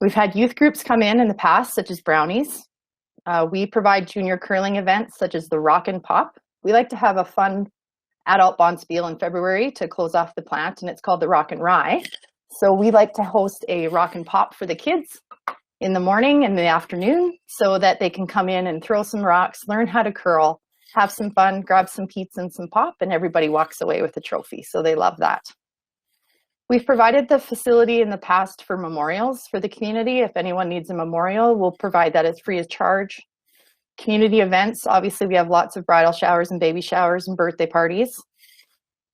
P: We've had youth groups come in the past, such as Brownies. We provide junior curling events such as the Rock and Pop. We like to have a fun adult Bonspiel in February to close off the plant, and it's called the Rock and Rye. So we like to host a Rock and Pop for the kids in the morning and the afternoon so that they can come in and throw some rocks, learn how to curl, have some fun, grab some pizza and some pop, and everybody walks away with a trophy. So they love that. We've provided the facility in the past for memorials for the community. If anyone needs a memorial, we'll provide that as free of charge. Community events, obviously we have lots of bridal showers and baby showers and birthday parties.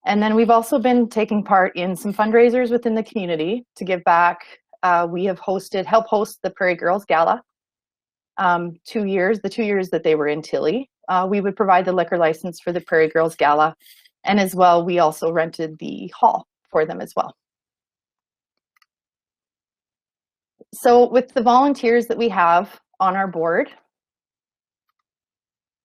P: And then we've also been taking part in some fundraisers within the community to give back. We have helped host the Prairie Girls Gala. 2 years, the 2 years that they were in Tilley. We would provide the liquor license for the Prairie Girls Gala. And as well, we also rented the hall for them as well. So with the volunteers that we have on our board,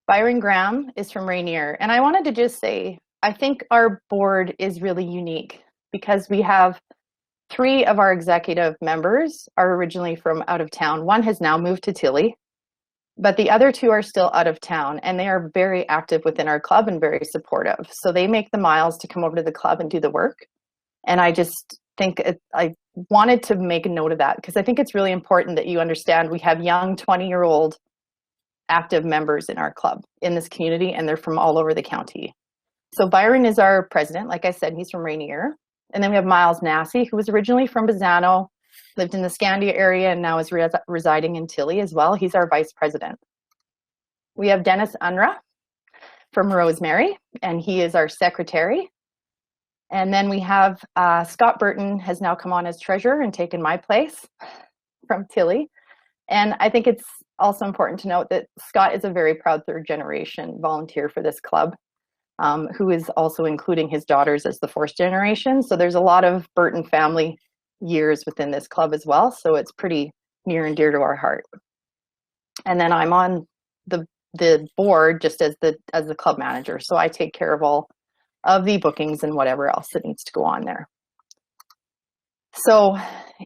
P: Byron Graham is from Rainier. And I wanted to just say, I think our board is really unique because we have 3 of our executive members are originally from out of town. 1 has now moved to Tilley. But the other two are still out of town, and they are very active within our club and very supportive. So they make the miles to come over to the club and do the work. And I just think I wanted to make a note of that, because I think it's really important that you understand we have young 20-year-old active members in our club in this community, and they're from all over the county. So Byron is our president. Like I said, he's from Rainier. And then we have Miles Nassy, who was originally from Bazzano, lived in the Scandia area, and now is residing in Tilley as well. He's our vice president. We have Dennis Unruh from Rosemary, and he is our secretary. And then we have Scott Burton has now come on as treasurer and taken my place from Tilley. And I think it's also important to note that Scott is a very proud third generation volunteer for this club, who is also including his daughters as the fourth generation. So there's a lot of Burton family years within this club as well. So it's pretty near and dear to our heart. And then I'm on the board just as the club manager. So I take care of all of the bookings and whatever else that needs to go on there. So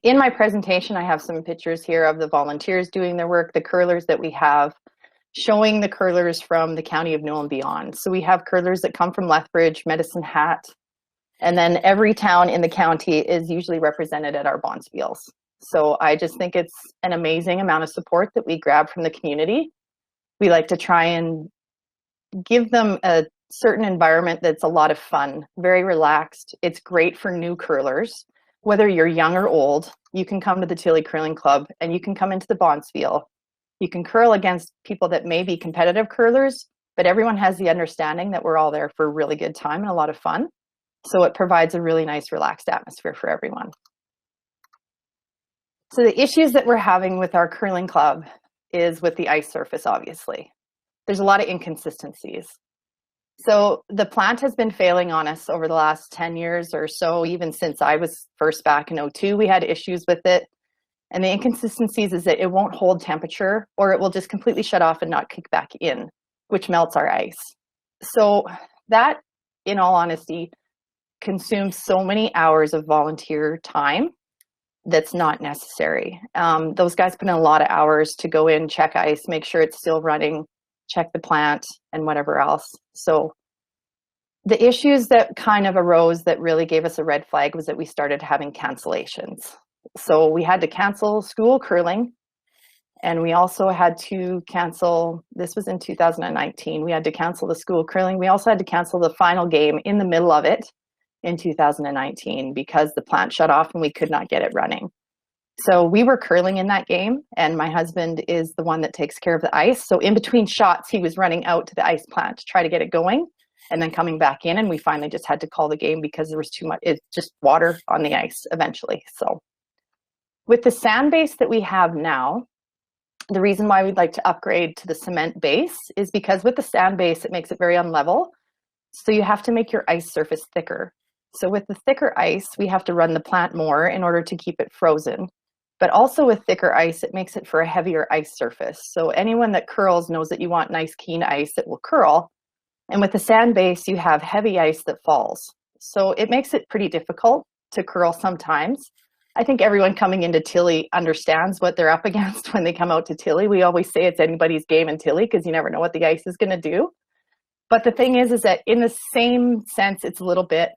P: in my presentation, I have some pictures here of the volunteers doing their work, the curlers that we have, showing the curlers from the county of Newell and beyond. So we have curlers that come from Lethbridge, Medicine Hat, and then every town in the county is usually represented at our bonspiels. So I just think it's an amazing amount of support that we grab from the community. We like to try and give them a certain environment that's a lot of fun, very relaxed. It's great for new curlers. Whether you're young or old, you can come to the Tilley Curling Club and you can come into the bonspiel. You can curl against people that may be competitive curlers, but everyone has the understanding that we're all there for a really good time and a lot of fun. So it provides a really nice, relaxed atmosphere for everyone. So the issues that we're having with our curling club is with the ice surface, obviously. There's a lot of inconsistencies. So the plant has been failing on us over the last 10 years or so. Even since I was first back in 2002, we had issues with it. And the inconsistencies is that it won't hold temperature, or it will just completely shut off and not kick back in, which melts our ice. So that, in all honesty, consumes so many hours of volunteer time that's not necessary. Those guys put in a lot of hours to go in, check ice, make sure it's still running, check the plant, and whatever else. So the issues that kind of arose that really gave us a red flag was that we started having cancellations. So we had to cancel school curling, and we also had to cancel, this was in 2019, we had to cancel the school curling. We also had to cancel the final game in the middle of it in 2019 because the plant shut off and we could not get it running. So we were curling in that game, and my husband is the one that takes care of the ice. So in between shots, he was running out to the ice plant to try to get it going and then coming back in. And we finally just had to call the game because there was too much, it's just water on the ice eventually. So with the sand base that we have now, the reason why we'd like to upgrade to the cement base is because with the sand base, it makes it very unlevel. So you have to make your ice surface thicker. So with the thicker ice, we have to run the plant more in order to keep it frozen. But also with thicker ice, it makes it for a heavier ice surface. So anyone that curls knows that you want nice, keen ice that will curl. And with the sand base, you have heavy ice that falls. So it makes it pretty difficult to curl sometimes. I think everyone coming into Tilley understands what they're up against when they come out to Tilley. We always say it's anybody's game in Tilley because you never know what the ice is going to do. But the thing is that in the same sense, it's a little bit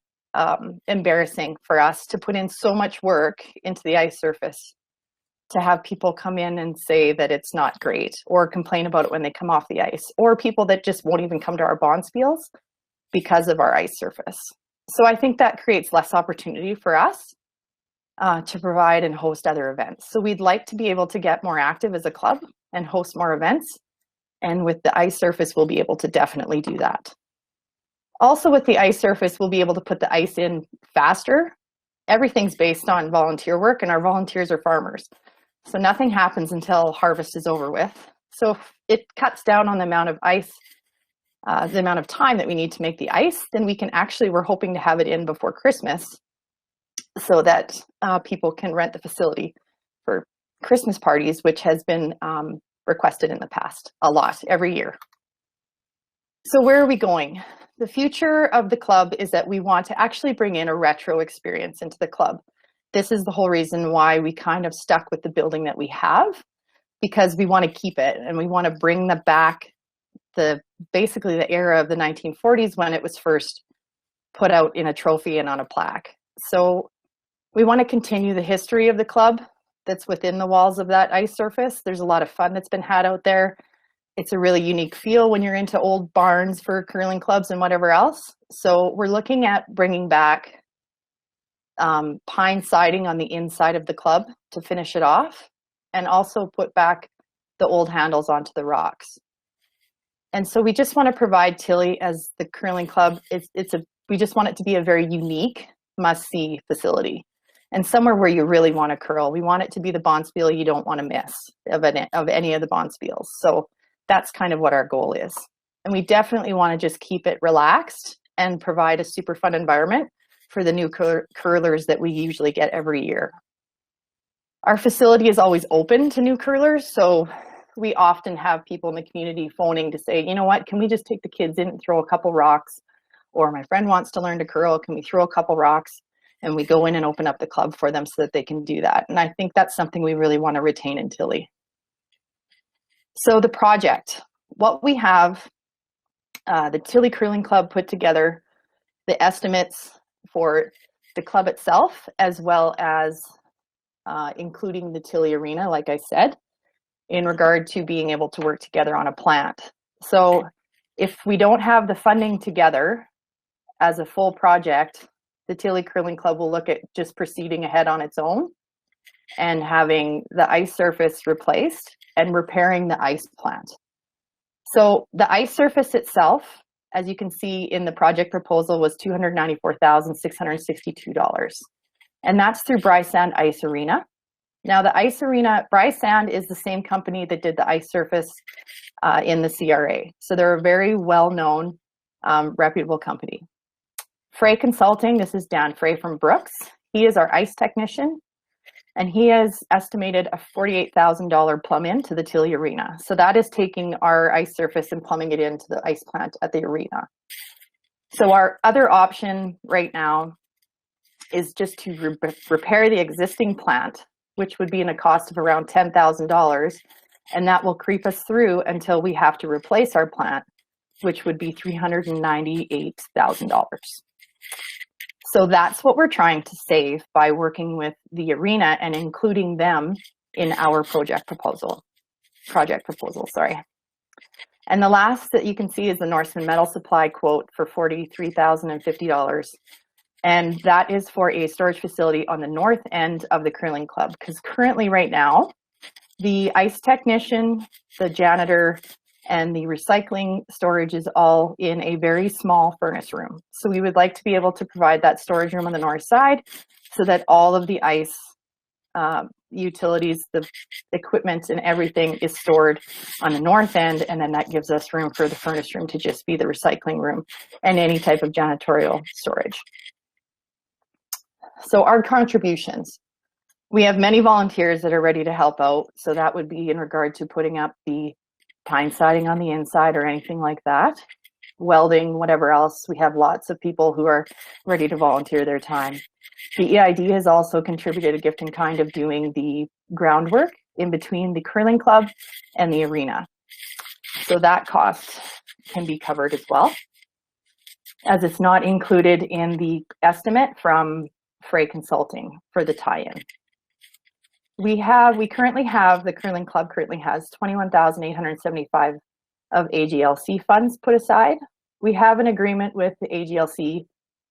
P: embarrassing for us to put in so much work into the ice surface to have people come in and say that it's not great or complain about it when they come off the ice, or people that just won't even come to our bonspiels because of our ice surface. So I think that creates less opportunity for us to provide and host other events. So we'd like to be able to get more active as a club and host more events. And with the ice surface, we'll be able to definitely do that. Also with the ice surface, we'll be able to put the ice in faster. Everything's based on volunteer work, and our volunteers are farmers. So nothing happens until harvest is over with. So if it cuts down on the amount of ice, the amount of time that we need to make the ice, then we can actually, we're hoping to have it in before Christmas so that people can rent the facility for Christmas parties, which has been requested in the past a lot, every year. So where are we going? The future of the club is that we want to actually bring in a retro experience into the club. This is the whole reason why we kind of stuck with the building that we have. because we want to keep it and we want to bring back basically the era of the 1940s when it was first put out in a trophy and on a plaque. So we want to continue the history of the club that's within the walls of that ice surface. There's a lot of fun that's been had out there. It's a really unique feel when you're into old barns for curling clubs and whatever else. So we're looking at bringing back pine siding on the inside of the club to finish it off, and also put back the old handles onto the rocks. And so we just want to provide Tilley as the curling club. We just want it to be a very unique, must-see facility, and somewhere where you really want to curl. We want it to be the bonspiel you don't want to miss of any of the bonspiels. So that's kind of what our goal is. And we definitely want to just keep it relaxed and provide a super fun environment for the new curlers that we usually get every year. Our facility is always open to new curlers, so we often have people in the community phoning to say, you know what, can we just take the kids in and throw a couple rocks? Or my friend wants to learn to curl, can we throw a couple rocks? And we go in and open up the club for them so that they can do that. And I think that's something we really want to retain in Tilley. So the project, what we have, the Tilley Curling Club put together the estimates for the club itself, as well as including the Tilley Arena, like I said, in regard to being able to work together on a plant. So if we don't have the funding together as a full project, the Tilley Curling Club will look at just proceeding ahead on its own and having the ice surface replaced and repairing the ice plant. So the ice surface itself, as you can see in the project proposal, was $294,662. And that's through Brysand Ice Arena. Now the ice arena, Brysand is the same company that did the ice surface in the CRA. So they're a very well-known, reputable company. Frey Consulting, this is Dan Frey from Brooks. He is our ice technician, and he has estimated a $48,000 plumb in to the Tilley Arena. So that is taking our ice surface and plumbing it into the ice plant at the arena. So our other option right now is just to repair the existing plant, which would be in a cost of around $10,000, and that will creep us through until we have to replace our plant, which would be $398,000. So that's what we're trying to save by working with the arena and including them in our project proposal, sorry. And the last that you can see is the Norseman Metal Supply quote for $43,050. And that is for a storage facility on the north end of the curling club, because currently right now, the ice technician, the janitor, and the recycling storage is all in a very small furnace room. So we would like to be able to provide that storage room on the north side so that all of the ice utilities, the equipment and everything is stored on the north end, and then that gives us room for the furnace room to just be the recycling room and any type of janitorial storage. So our contributions. We have many volunteers that are ready to help out. So that would be in regard to putting up the pine siding on the inside or anything like that. Welding, whatever else. We have lots of people who are ready to volunteer their time. The EID has also contributed a gift in kind of doing the groundwork in between the curling club and the arena. So that cost can be covered as well, as it's not included in the estimate from Frey Consulting for the tie-in. The curling club currently has $21,875 of AGLC funds put aside. We have an agreement with the AGLC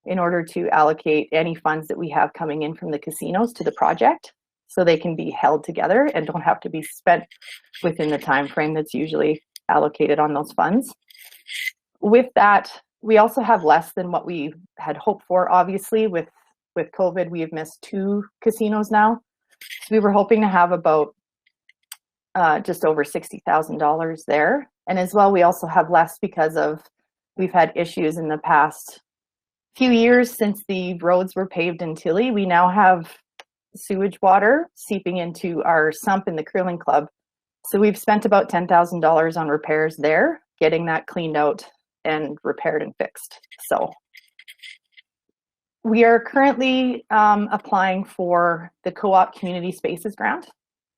P: in order to allocate any funds that we have coming in from the casinos to the project, so they can be held together and don't have to be spent within the time frame that's usually allocated on those funds. With that, we also have less than what we had hoped for. Obviously, with COVID, we have missed 2 casinos now. So we were hoping to have about just over $60,000 there. And as well, we also have less because we've had issues in the past few years since the roads were paved in Tilley. We now have sewage water seeping into our sump in the curling club. So we've spent about $10,000 on repairs there, getting that cleaned out and repaired and fixed. So we are currently applying for the Co-op Community Spaces grant.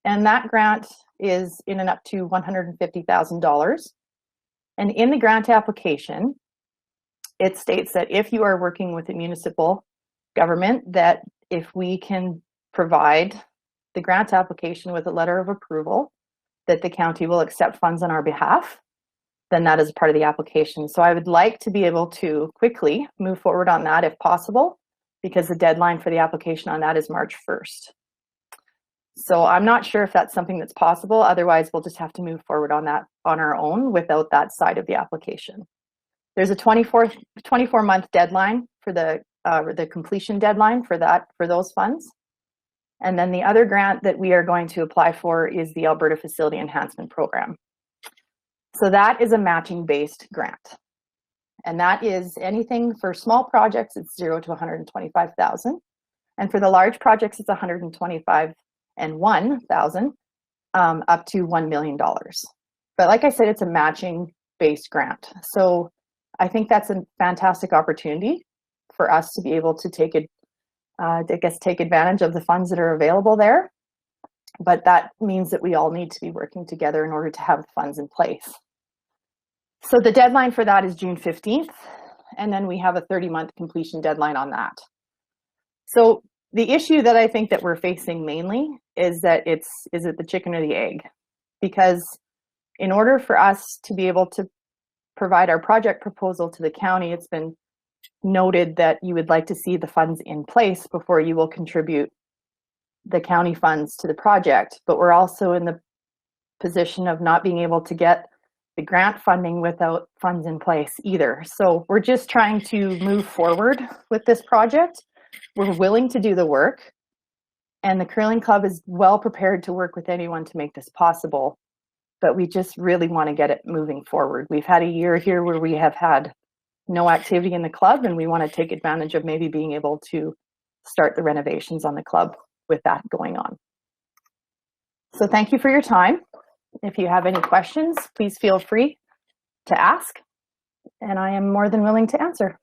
P: And that grant is in and up to $150,000. And in the grant application, it states that if you are working with a municipal government, that if we can provide the grant application with a letter of approval, that the county will accept funds on our behalf, then that is part of the application. So I would like to be able to quickly move forward on that if possible, because the deadline for the application on that is March 1st. So I'm not sure if that's something that's possible. Otherwise, we'll just have to move forward on that on our own without that side of the application. There's a 24-month deadline for the completion deadline for those funds. And then the other grant that we are going to apply for is the Alberta Facility Enhancement Program. So that is a matching-based grant. And that is anything for small projects, it's 0 to 125,000. And for the large projects, it's 125,001,000 up to $1 million. But like I said, it's a matching-based grant. So I think that's a fantastic opportunity for us to be able to take advantage of the funds that are available there. But that means that we all need to be working together in order to have the funds in place. So the deadline for that is June 15th, and then we have a 30-month completion deadline on that. So the issue that I think that we're facing mainly is that is it the chicken or the egg? Because in order for us to be able to provide our project proposal to the county, it's been noted that you would like to see the funds in place before you will contribute the county funds to the project. But we're also in the position of not being able to get the grant funding without funds in place either. So we're just trying to move forward with this project. We're willing to do the work, and the curling club is well prepared to work with anyone to make this possible, but we just really want to get it moving forward. We've had a year here where we have had no activity in the club, and we want to take advantage of maybe being able to start the renovations on the club with that going on. So thank you for your time. If you have any questions, please feel free to ask, and I am more than willing to answer.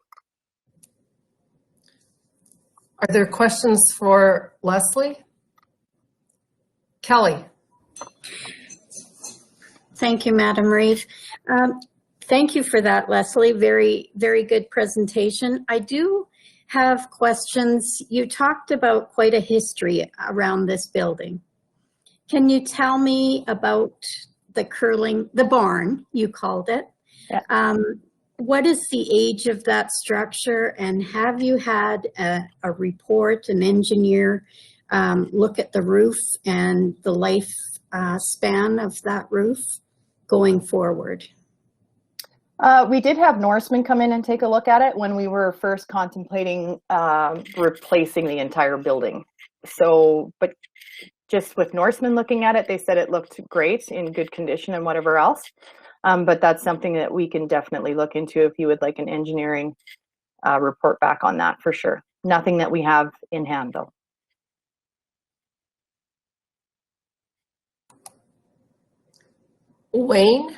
A: Are there questions for Leslie? Kelly.
E: Thank you, Madam Reeve. Thank you for that, Leslie. Very, very good presentation. I do have questions. You talked about quite a history around this building. Can you tell me about the barn, you called it? Yeah. What is the age of that structure, and have you had a report, an engineer look at the roof and the life span of that roof going forward?
P: We did have Norseman come in and take a look at it when we were first contemplating replacing the entire building. So, but just with Norseman looking at it, they said it looked great, in good condition and whatever else. But that's something that we can definitely look into if you would like an engineering report back on that, for sure. Nothing that we have in hand though.
A: Wayne?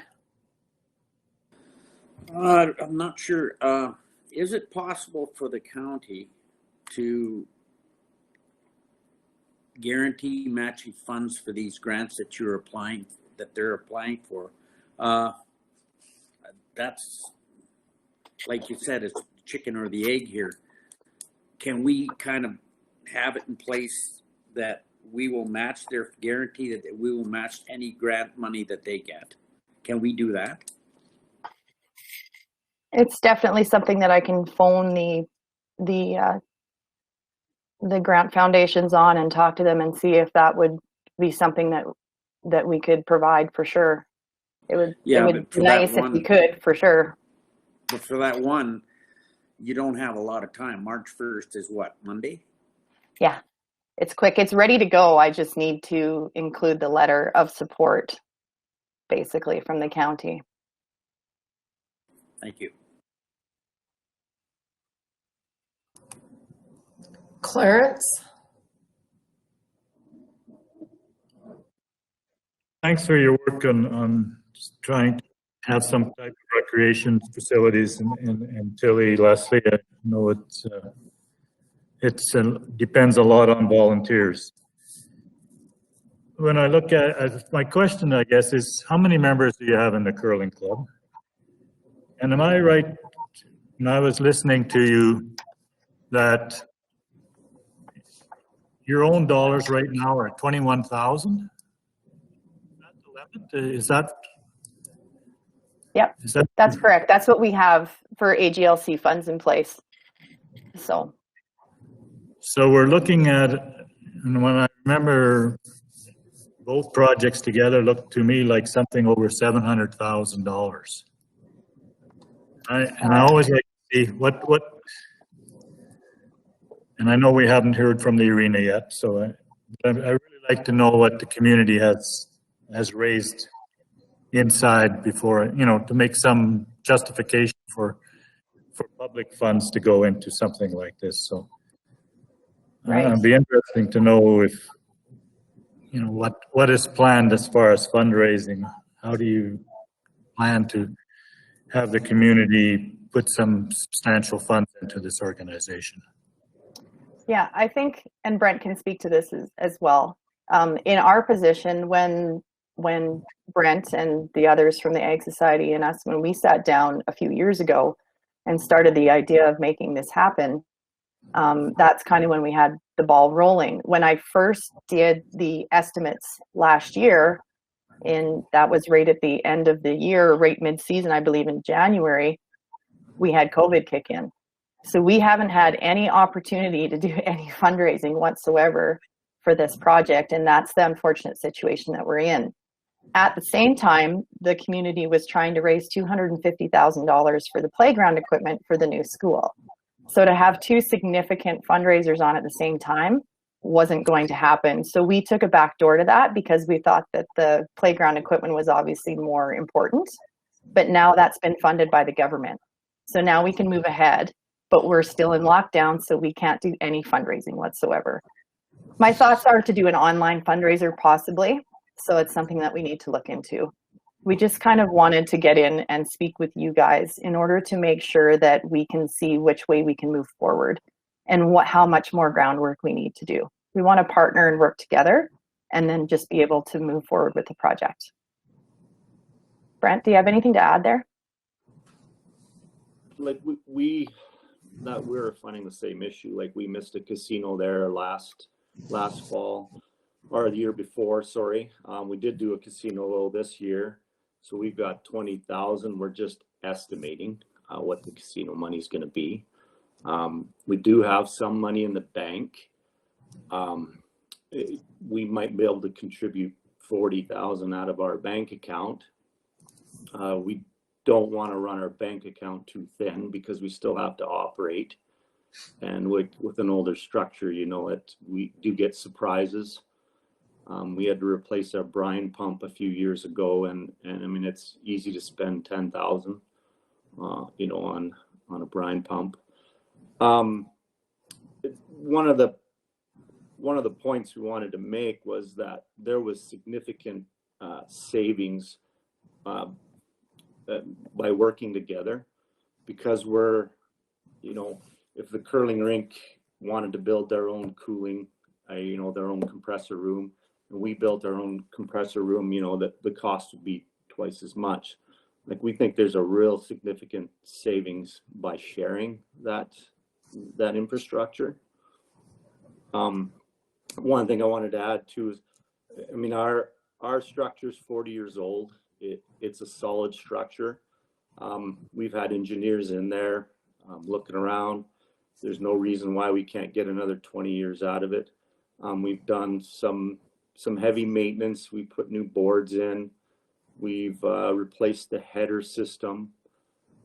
N: I'm not sure. Is it possible for the county to guarantee matching funds for these grants that they're applying for? That's, like you said, it's chicken or the egg here. Can we kind of have it in place that we will match their guarantee, that we will match any grant money that they get? Can we do that?
P: It's definitely something that I can phone the grant foundations on and talk to them and see if that would be something that we could provide, for sure. It would be nice if we could, for sure.
N: But for that one, you don't have a lot of time. March 1st is what, Monday?
P: Yeah, it's quick. It's ready to go. I just need to include the letter of support, basically, from the county.
N: Thank you.
A: Clarence?
G: Thanks for your work on just trying to have some type of recreation facilities in Tilley, Leslie. I know it depends a lot on volunteers. when I look at my question, I guess, is how many members do you have in the curling club? And am I right when I was listening to you that your own dollars right now are 21,000? Is that?
P: Yep,
G: Is that?
P: That's correct. That's what we have for AGLC funds in place. So
G: we're looking at, and when I remember both projects together looked to me like something over $700,000. And I always like to see what, and I know we haven't heard from the arena yet, so I really like to know what the community has raised inside before, to make some justification for public funds to go into something like this. So it'd be interesting to know if, what is planned as far as fundraising. How do you plan to have the community put some substantial funds into this organization?
P: yeah, I think, and Brent can speak to this as well. In our position, when Brent and the others from the Ag Society and us, when we sat down a few years ago and started the idea of making this happen, that's kind of when we had the ball rolling. When I first did the estimates last year, that was right at the end of the year, right mid-season, I believe in January, we had COVID kick in. So we haven't had any opportunity to do any fundraising whatsoever for this project, and that's the unfortunate situation that we're in. At the same time, the community was trying to raise $250,000 for the playground equipment for the new school. So to have two significant fundraisers on at the same time wasn't going to happen. So we took a back door to that because we thought that the playground equipment was obviously more important, but now that's been funded by the government. So now we can move ahead, but we're still in lockdown, so we can't do any fundraising whatsoever. My thoughts are to do an online fundraiser possibly. So it's something that we need to look into. We just kind of wanted to get in and speak with you guys in order to make sure that we can see which way we can move forward and how much more groundwork we need to do. We want to partner and work together and then just be able to move forward with the project. Brent, do you have anything to add there?
M: Like we're finding the same issue. Like we missed a casino there last fall, or the year before, sorry. We did do a casino this year. So we've got 20,000. We're just estimating what the casino money is going to be. We do have some money in the bank. We might be able to contribute 40,000 out of our bank account. We don't want to run our bank account too thin because we still have to operate. And with an older structure, we do get surprises. We had to replace our brine pump a few years ago, and I mean, it's easy to spend 10,000, on a brine pump. One of the points we wanted to make was that there was significant savings by working together, because we're, if the curling rink wanted to build their own cooling, their own compressor room, and we built our own compressor room, that the cost would be twice as much. Like, we think there's a real significant savings by sharing that infrastructure. One thing I wanted to add too is, I mean, our structure is 40 years old. It's a solid structure. We've had engineers in there looking around. There's no reason why we can't get another 20 years out of it. We've done some heavy maintenance. We put new boards in. We've replaced the header system.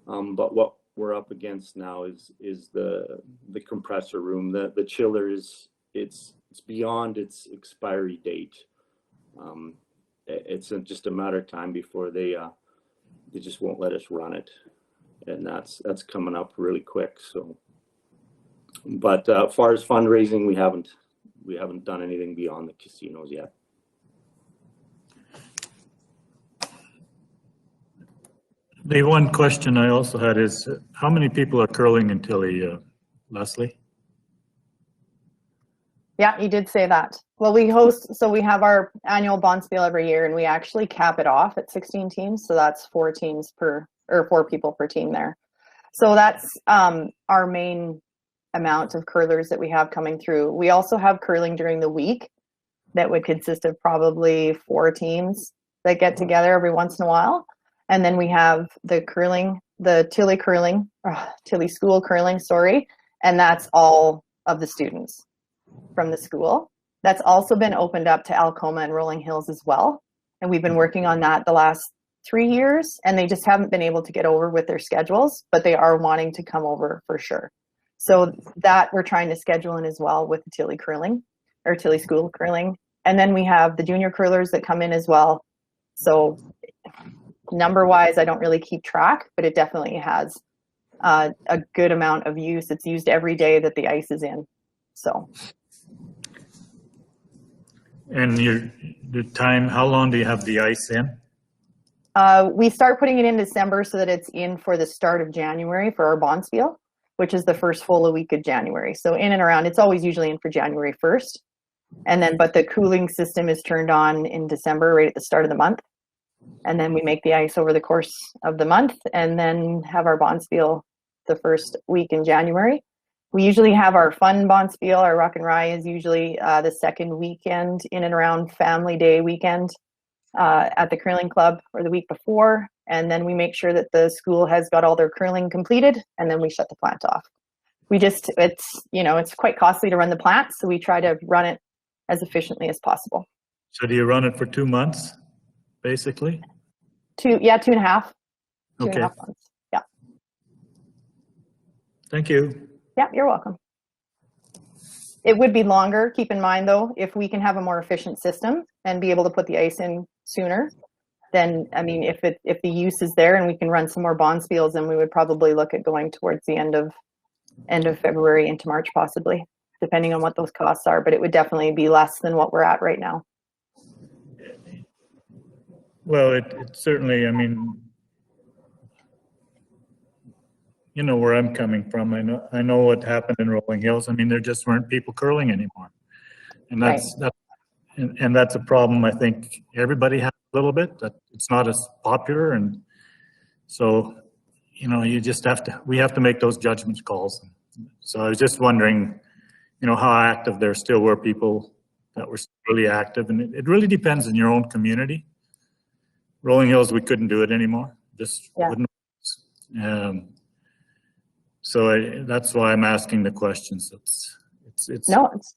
M: But what we're up against now is the compressor room. The chiller it's beyond its expiry date. It's just a matter of time before they just won't let us run it, and that's coming up really quick. So, but as far as fundraising, we haven't done anything beyond the casinos yet.
G: The one question I also had is, how many people are curling in Tilley, Leslie?
P: Yeah, you did say that. Well, we have our annual bonspiel every year, and we actually cap it off at 16 teams. So that's 4 people per team there. So that's our main amount of curlers that we have coming through. We also have curling during the week that would consist of probably 4 teams that get together every once in a while. And then we have the curling, the Tilley school curling, and that's all of the students from the school. That's also been opened up to Alcoma and Rolling Hills as well. And we've been working on that the last 3 years, and they just haven't been able to get over with their schedules, but they are wanting to come over for sure. So that we're trying to schedule in as well with the Tilley curling or Tilley school curling. And then we have the junior curlers that come in as well. So number wise, I don't really keep track, but it definitely has a good amount of use. It's used every day that the ice is in. So.
G: And the time, how long do you have the ice in?
P: We start putting it in December so that it's in for the start of January for our bonspiel, which is the first full week of January. So in and around, it's always usually in for January 1st. And then, but the cooling system is turned on in December, right at the start of the month. And then we make the ice over the course of the month and then have our bonspiel the first week in January. We usually have our fun bonspiel. Our rock and rye is usually the second weekend in and around Family Day weekend at the curling club or the week before. And then we make sure that the school has got all their curling completed, and then we shut the plant off. It's quite costly to run the plant, so we try to run it as efficiently as possible.
G: So do you run it for 2 months, basically?
P: 2.5.
G: Okay.
P: 2.5 months. Yeah.
G: Thank you.
P: Yeah, you're welcome. It would be longer. Keep in mind, though, if we can have a more efficient system and be able to put the ice in sooner, then, I mean, if the use is there and we can run some more bonspiels, then we would probably look at going towards the end of February into March, possibly, depending on what those costs are. But it would definitely be less than what we're at right now.
G: Well, it certainly, I mean, you know where I'm coming from. I know what happened in Rolling Hills. I mean, there just weren't people curling anymore, and that's a problem. I think everybody has a little bit. That it's not as popular, and so we have to make those judgment calls. So I was just wondering, how active there still were people that were really active, and it really depends on your own community. Rolling Hills, we couldn't do it anymore. Just wouldn't. So that's why I'm asking the questions. It's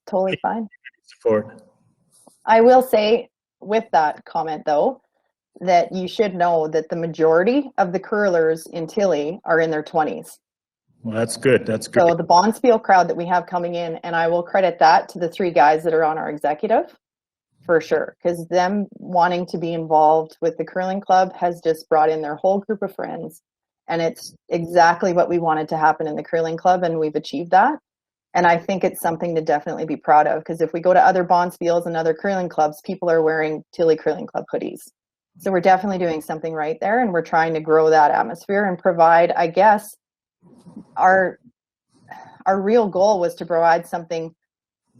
P: totally fine.
G: Support.
P: I will say with that comment, though, that you should know that the majority of the curlers in Tilley are in their 20s.
G: Well, that's good. That's good.
P: So the bonspiel crowd that we have coming in, and I will credit that to the 3 guys that are on our executive, for sure, because them wanting to be involved with the curling club has just brought in their whole group of friends. And it's exactly what we wanted to happen in the curling club, and we've achieved that. And I think it's something to definitely be proud of, because if we go to other bonspiels and other curling clubs, people are wearing Tilley Curling Club hoodies. So we're definitely doing something right there, and we're trying to grow that atmosphere and provide, I guess, our real goal was to provide something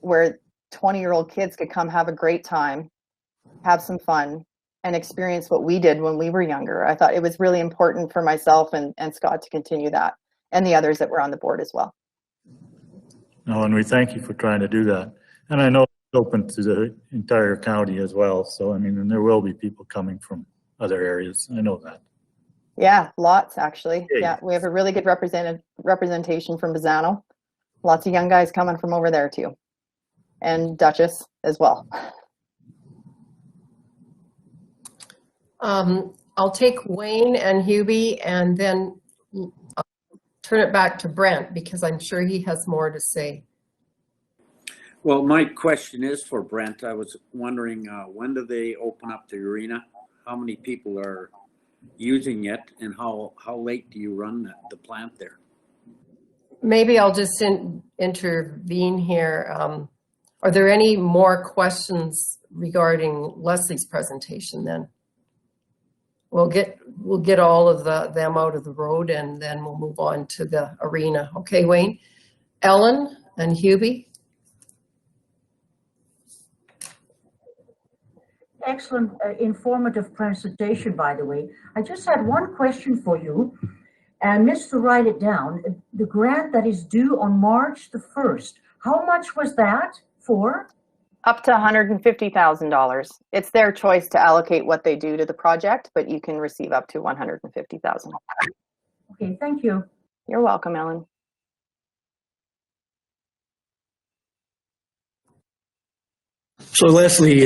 P: where 20-year-old kids could come have a great time, have some fun, and experience what we did when we were younger. I thought it was really important for myself and Scott to continue that, and the others that were on the board as well.
G: No, and we thank you for trying to do that. And I know it's open to the entire county as well. So, I mean, and there will be people coming from other areas. I know that.
P: Yeah, lots actually. Yeah, we have a really good representation from Bazzano. Lots of young guys coming from over there too. And Duchess as well.
A: I'll take Wayne and Hubie and then turn it back to Brent, because I'm sure he has more to say.
N: Well, my question is for Brent. I was wondering, when do they open up the arena? How many people are using it, and how late do you run the plant there?
A: Maybe I'll just intervene here. Are there any more questions regarding Leslie's presentation then? We'll get all of them out of the road, and then we'll move on to the arena. Okay, Wayne? Ellen and Hubie?
J: excellent, informative presentation, by the way. I just had one question for you, and missed to write it down. The grant that is due on March the 1st, how much was that for?
P: Up to $150,000. It's their choice to allocate what they do to the project, but you can receive up to $150,000.
J: Okay, thank you.
P: You're welcome, Ellen.
K: So Leslie,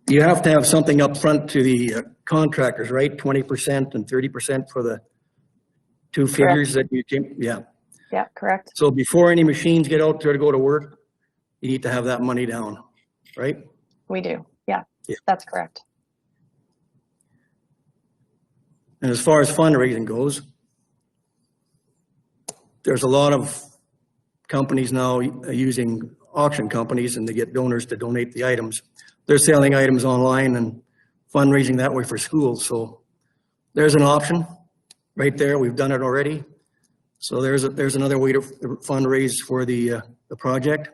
K: you have to have something up front to the contractors, right? 20% and 30% for the two figures that you came, yeah.
P: Yeah, correct.
K: So before any machines get out there to go to work, you need to have that money down, right?
P: We do, yeah, that's correct.
K: And as far as fundraising goes, there's a lot of companies now using auction companies, and they get donors to donate the items. They're selling items online and fundraising that way for schools. So there's an option right there. We've done it already. So there's another way to fundraise for the project.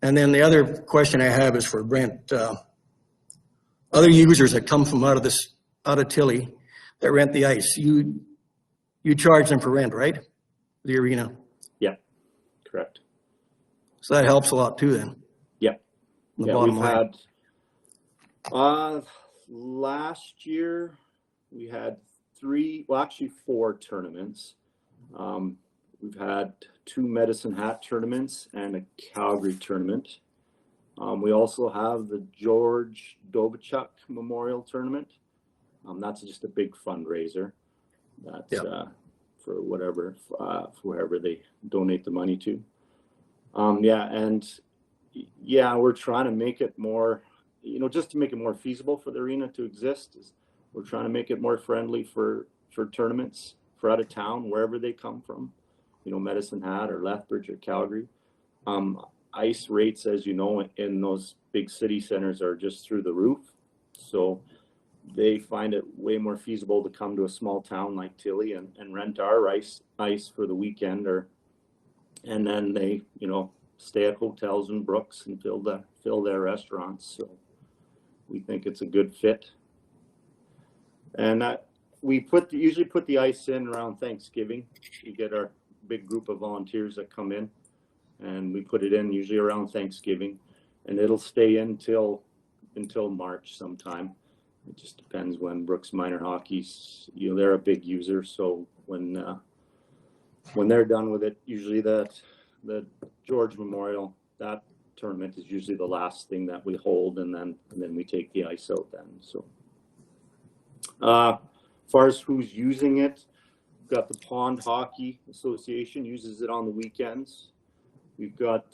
K: And then the other question I have is for Brent. Other users that come from out of Tilley that rent the ice, you charge them for rent, right? The arena.
M: Yeah, correct.
K: So that helps a lot too then.
M: Yeah.
K: The
M: Yeah,
K: bottom
M: we've
K: line.
M: had, last year we had 4 tournaments. We've had 2 Medicine Hat tournaments and a Calgary tournament. We also have the George Dobachuk Memorial Tournament. That's just a big fundraiser. That's for whatever, for whoever they donate the money to. We're trying to make it more, just to make it more feasible for the arena to exist. We're trying to make it more friendly for tournaments for out of town, wherever they come from, Medicine Hat or Lethbridge or Calgary. Ice rates, as you know, in those big city centers are just through the roof. So they find it way more feasible to come to a small town like Tilley and rent our ice for the weekend, and then they, stay at hotels in Brooks and fill their restaurants. So we think it's a good fit. And we usually put the ice in around Thanksgiving. We get our big group of volunteers that come in, and we put it in usually around Thanksgiving, and it'll stay until March sometime. It just depends when Brooks Minor Hockey's, they're a big user. So when they're done with it, usually the George Memorial, that tournament is usually the last thing that we hold, and then we take the ice out then. So as far as who's using it, we've got the Pond Hockey Association uses it on the weekends. We've got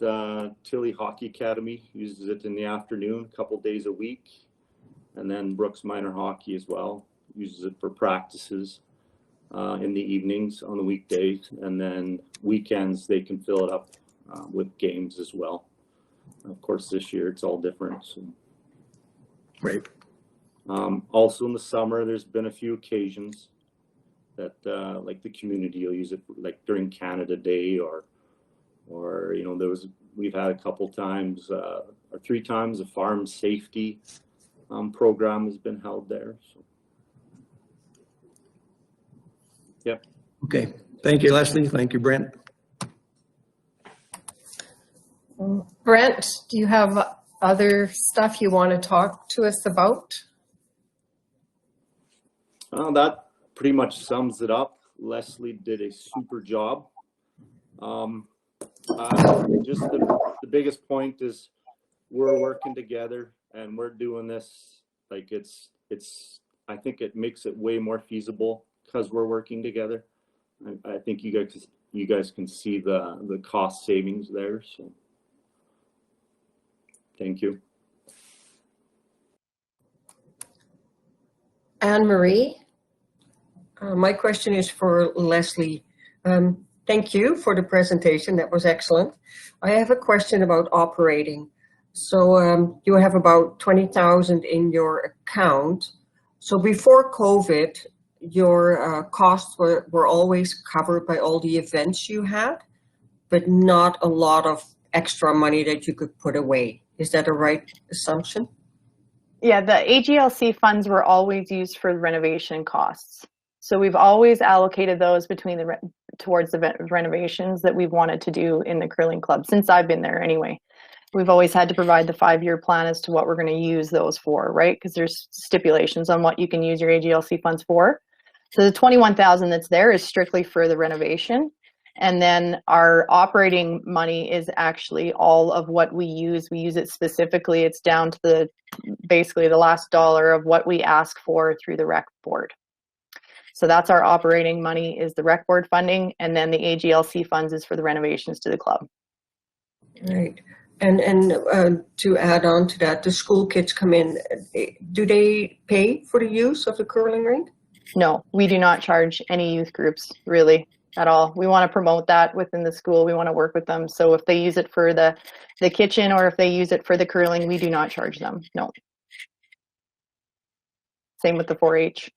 M: Tilley Hockey Academy uses it in the afternoon, a couple days a week. And then Brooks Minor Hockey as well uses it for practices in the evenings on the weekdays. And then weekends, they can fill it up with games as well. Of course, this year it's all different. So.
K: Right.
M: Also in the summer, there's been a few occasions that like the community will use it, like during Canada Day or we've had a couple times or 3 times a farm safety program has been held there. So, yep.
K: Okay. Thank you, Leslie. Thank you, Brent.
A: Brent, do you have other stuff you want to talk to us about?
M: That pretty much sums it up. Leslie did a super job. Just the biggest point is we're working together and we're doing this like I think it makes it way more feasible because we're working together. I think you guys can see the cost savings there. So thank you.
L: Anne-Marie? My question is for Leslie. Thank you for the presentation. That was excellent. I have a question about operating. So you have about 20,000 in your account. So before COVID, your costs were always covered by all the events you had, but not a lot of extra money that you could put away. Is that a right assumption?
P: Yeah, the AGLC funds were always used for renovation costs. So we've always allocated those between towards the renovations that we've wanted to do in the curling club since I've been there anyway. We've always had to provide the 5-year plan as to what we're going to use those for, right? Because there's stipulations on what you can use your AGLC funds for. So the 21,000 that's there is strictly for the renovation. And then our operating money is actually all of what we use. We use it specifically. It's down to basically the last dollar of what we ask for through the rec board. So that's our operating money, is the rec board funding, and then the AGLC funds is for the renovations to the club.
L: Right. And to add on to that, the school kids come in, do they pay for the use of the curling rink?
P: No, we do not charge any youth groups really at all. We want to promote that within the school. We want to work with them. So if they use it for the kitchen or if they use it for the curling, we do not charge them. No. Same with the 4-H.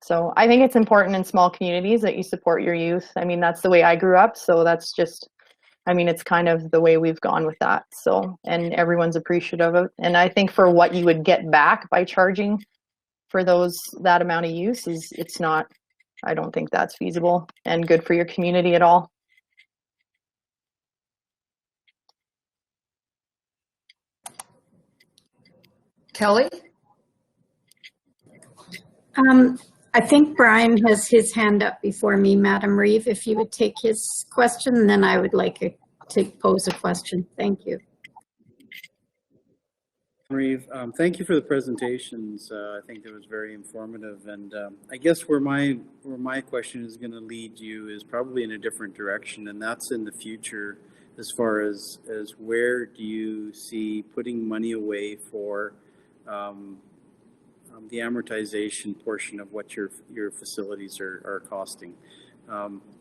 P: So I think it's important in small communities that you support your youth. I mean, that's the way I grew up. So that's just, I mean, it's kind of the way we've gone with that. So, and everyone's appreciative of it. And I think for what you would get back by charging for that amount of use it's not, I don't think that's feasible and good for your community at all.
A: Kelly?
E: I think Brian has his hand up before me, Madam Reeve. If you would take his question, then I would like to pose a question. Thank you.
F: Reeve, thank you for the presentations. I think it was very informative, and I guess where my question is going to lead you is probably in a different direction, and that's in the future. As far as where do you see putting money away for the amortization portion of what your facilities are costing?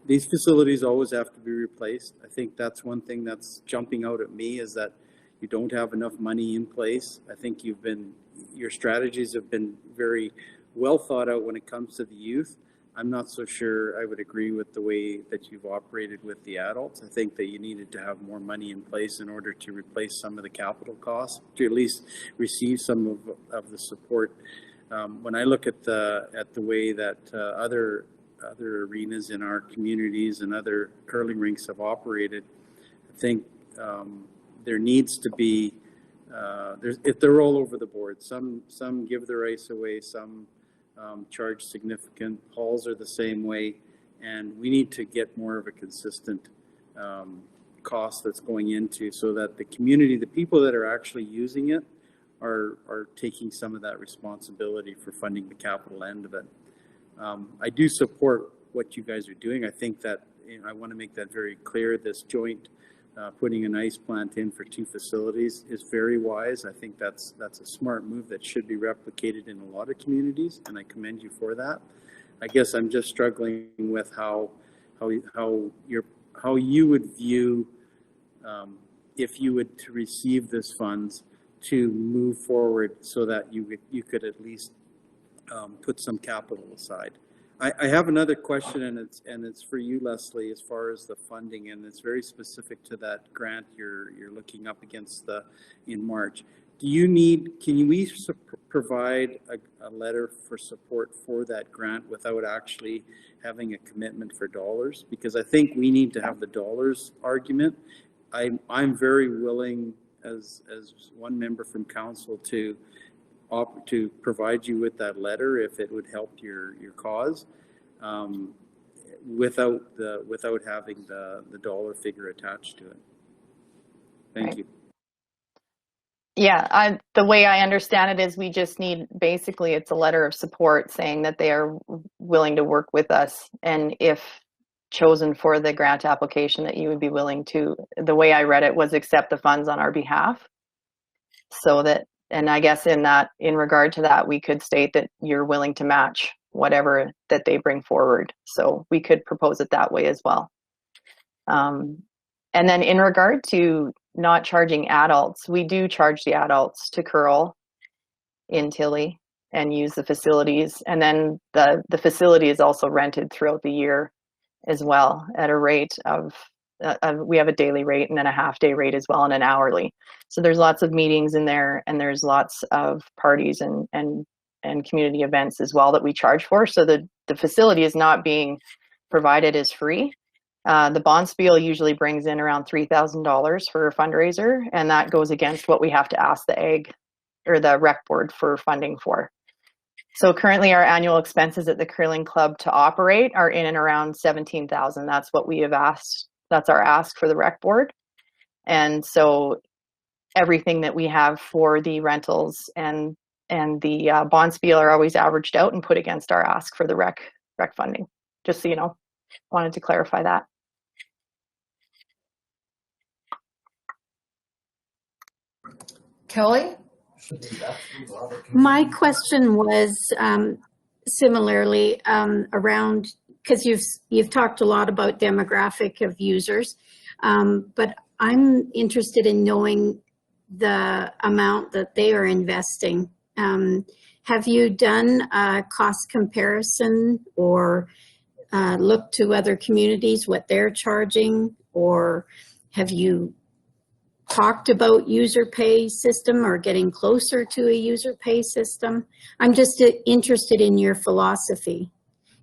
F: These facilities always have to be replaced. I think that's one thing that's jumping out at me, is that you don't have enough money in place. I think your strategies have been very well thought out when it comes to the youth. I'm not so sure I would agree with the way that you've operated with the adults. I think that you needed to have more money in place in order to replace some of the capital costs, to at least receive some of the support. When I look at the way that other arenas in our communities and other curling rinks have operated, I think there needs to be, they're all over the board. Some give their ice away, some charge significant. Halls are the same way, and we need to get more of a consistent cost that's going into, so that the community, the people that are actually using it, are taking some of that responsibility for funding the capital end of it. I do support what you guys are doing. I think that, I want to make that very clear. This joint putting an ice plant in for 2 facilities is very wise. I think that's a smart move that should be replicated in a lot of communities, and I commend you for that. I guess I'm just struggling with how you would view, if you would to receive this funds, to move forward so that you could at least put some capital aside. I have another question, and it's for you, Leslie, as far as the funding, and it's very specific to that grant you're looking up against in March. Can we provide a letter for support for that grant without actually having a commitment for dollars? Because I think we need to have the dollars argument. I'm very willing, as one member from council, to provide you with that letter if it would help your cause, without having the dollar figure attached to it. Thank you.
P: Yeah, the way I understand it is we just need, basically it's a letter of support saying that they are willing to work with us, and if chosen for the grant application, that you would be willing to, the way I read it was, accept the funds on our behalf. So that, and I guess in regard to that, we could state that you're willing to match whatever that they bring forward. So we could propose it that way as well. And then in regard to not charging adults, we do charge the adults to curl in Tilley and use the facilities. And then the facility is also rented throughout the year as well at a rate of we have a daily rate and then a half-day rate as well and an hourly. So there's lots of meetings in there, and there's lots of parties and community events as well that we charge for. So the facility is not being provided as free. The Bonspiel usually brings in around $3,000 for a fundraiser, and that goes against what we have to ask the ag or the rec board for funding for. So currently our annual expenses at the curling club to operate are in and around 17,000. That's what we have asked. That's our ask for the rec board. And so everything that we have for the rentals and the Bonspiel are always averaged out and put against our ask for the rec funding. Just so you know, wanted to clarify that.
A: Kelly?
E: My question was similarly around, because you've talked a lot about demographic of users, but I'm interested in knowing the amount that they are investing. Have you done a cost comparison or looked to other communities, what they're charging, or have you talked about user pay system or getting closer to a user pay system? I'm just interested in your philosophy,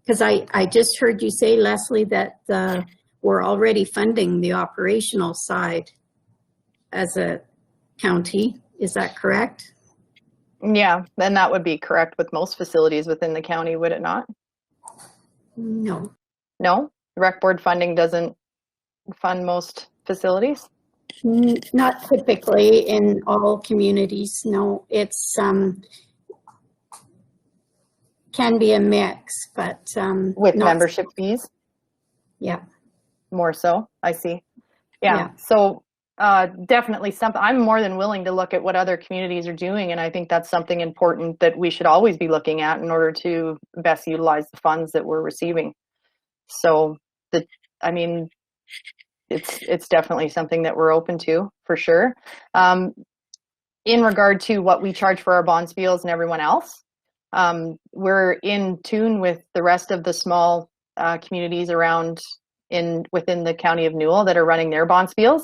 E: because I just heard you say, Leslie, that we're already funding the operational side as a county. Is that correct?
P: Yeah, then that would be correct with most facilities within the county, would it not?
E: No.
P: No? The rec board funding doesn't fund most facilities?
E: Not typically in all communities, no. It's can be a mix, but
P: with membership fees?
E: Yeah.
P: More so, I see. Yeah. So definitely something, I'm more than willing to look at what other communities are doing, and I think that's something important that we should always be looking at in order to best utilize the funds that we're receiving. So I mean, it's definitely something that we're open to, for sure. In regard to what we charge for our Bonspiels and everyone else, we're in tune with the rest of the small communities around within the county of Newell that are running their Bonspiels.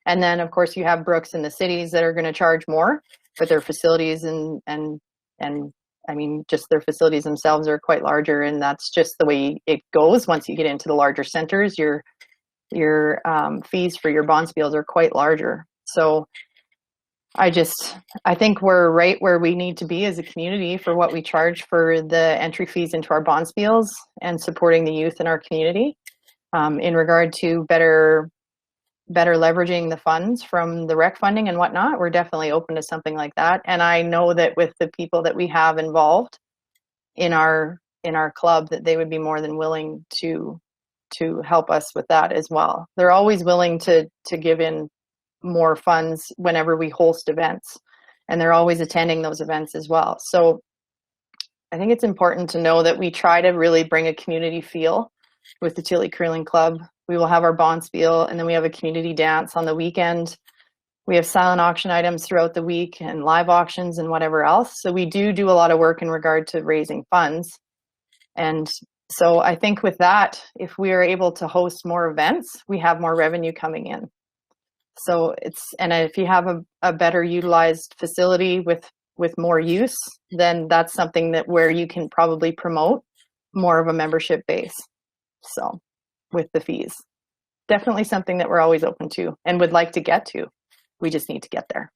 P: And then of course you have Brooks and the cities that are going to charge more, but their facilities and I mean, just their facilities themselves are quite larger, and that's just the way it goes. Once you get into the larger centers, your fees for your Bonspiels are quite larger. So I think we're right where we need to be as a community for what we charge for the entry fees into our Bonspiels and supporting the youth in our community. In regard to better leveraging the funds from the rec funding and whatnot, we're definitely open to something like that. And I know that with the people that we have involved in our club, that they would be more than willing to help us with that as well. They're always willing to give in more funds whenever we host events, and they're always attending those events as well. So I think it's important to know that we try to really bring a community feel with the Tilley Curling Club. We will have our Bonspiel, and then we have a community dance on the weekend. We have silent auction items throughout the week and live auctions and whatever else. So we do a lot of work in regard to raising funds. And so I think with that, if we are able to host more events, we have more revenue coming in. So and if you have a better utilized facility with more use, then that's something where you can probably promote more of a membership base. So with the fees, definitely something that we're always open to and would like to get to. We just need to get there.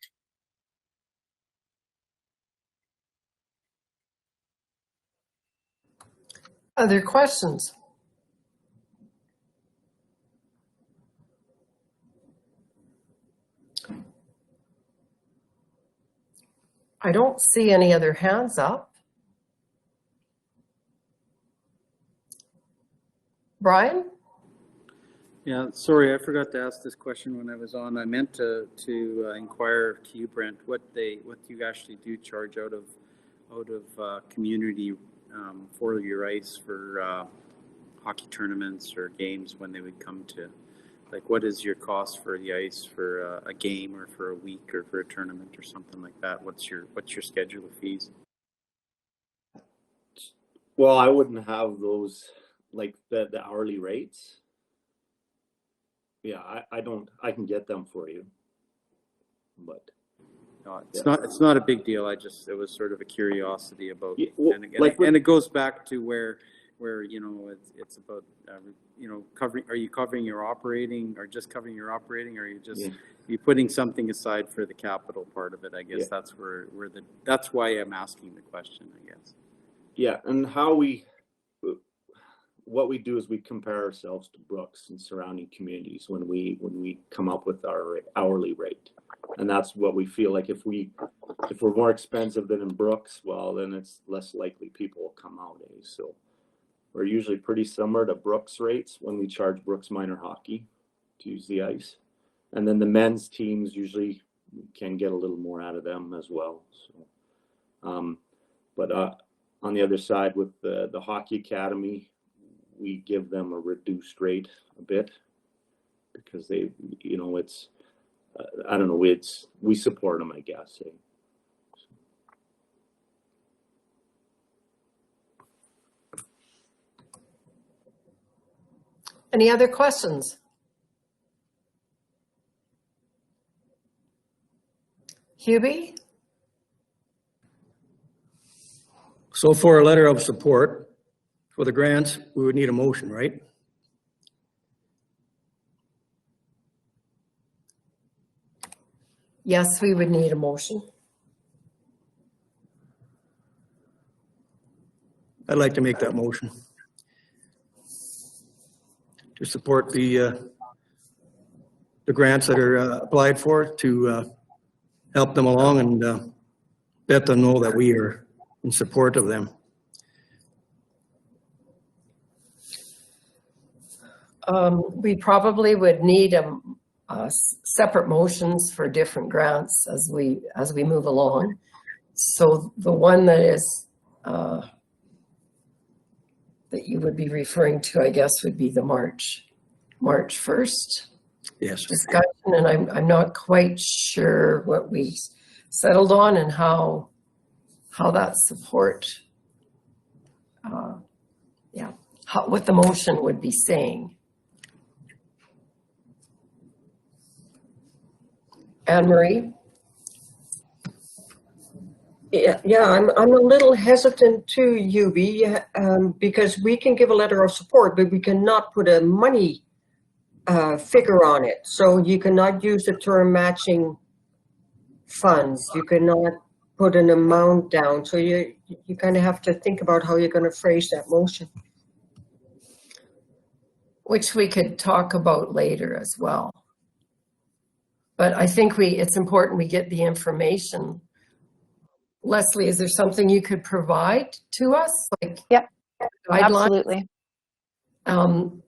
A: Other questions? I don't see any other hands up. Brian?
F: Yeah, sorry, I forgot to ask this question when I was on. I meant to inquire to you, Brent, what you actually do charge out of community for your ice for hockey tournaments or games when they would come to. Like, what is your cost for the ice for a game or for a week or for a tournament or something like that? What's your schedule of fees?
M: Well, I wouldn't have those, like the hourly rates. yeah, I can get them for you. But
F: no, it's not a big deal. It was sort of a curiosity about,
M: yeah, well,
F: and it goes back to where you know it's about you know are you covering your operating, or just covering your operating, or are you just you putting something aside for the capital part of it? I guess that's that's why I'm asking the question, I guess.
M: Yeah, and what we do is we compare ourselves to Brooks and surrounding communities when we come up with our hourly rate, and that's what we feel like. If we're more expensive than in Brooks, well, then it's less likely people will come out. So we're usually pretty similar to Brooks rates when we charge Brooks minor hockey to use the ice, and then the men's teams usually can get a little more out of them as well. So, but on the other side with the hockey academy, we give them a reduced rate a bit because they, you know, it's, I don't know, we support them, I guess.
A: Any other questions? Hubie?
K: So for a letter of support for the grants, we would need a motion, right?
A: Yes, we would need a motion.
K: I'd like to make that motion to support the grants that are applied for, to help them along and let them know that we are in support of them.
A: We probably would need separate motions for different grants as we move along. So the one that is that you would be referring to, I guess, would be the March 1st discussion, and I'm not quite sure what we settled on and how that support, what the motion would be saying. Anne Marie?
L: Yeah, I'm a little hesitant too, UB, because we can give a letter of support, but we cannot put a money figure on it. So you cannot use the term matching funds. You cannot put an amount down. So you kind of have to think about how you're going to phrase that motion.
A: Which we could talk about later as well. But I think it's important we get the information. Leslie, is there something you could provide to us? Like,
P: yep,
A: guidelines?
P: Absolutely.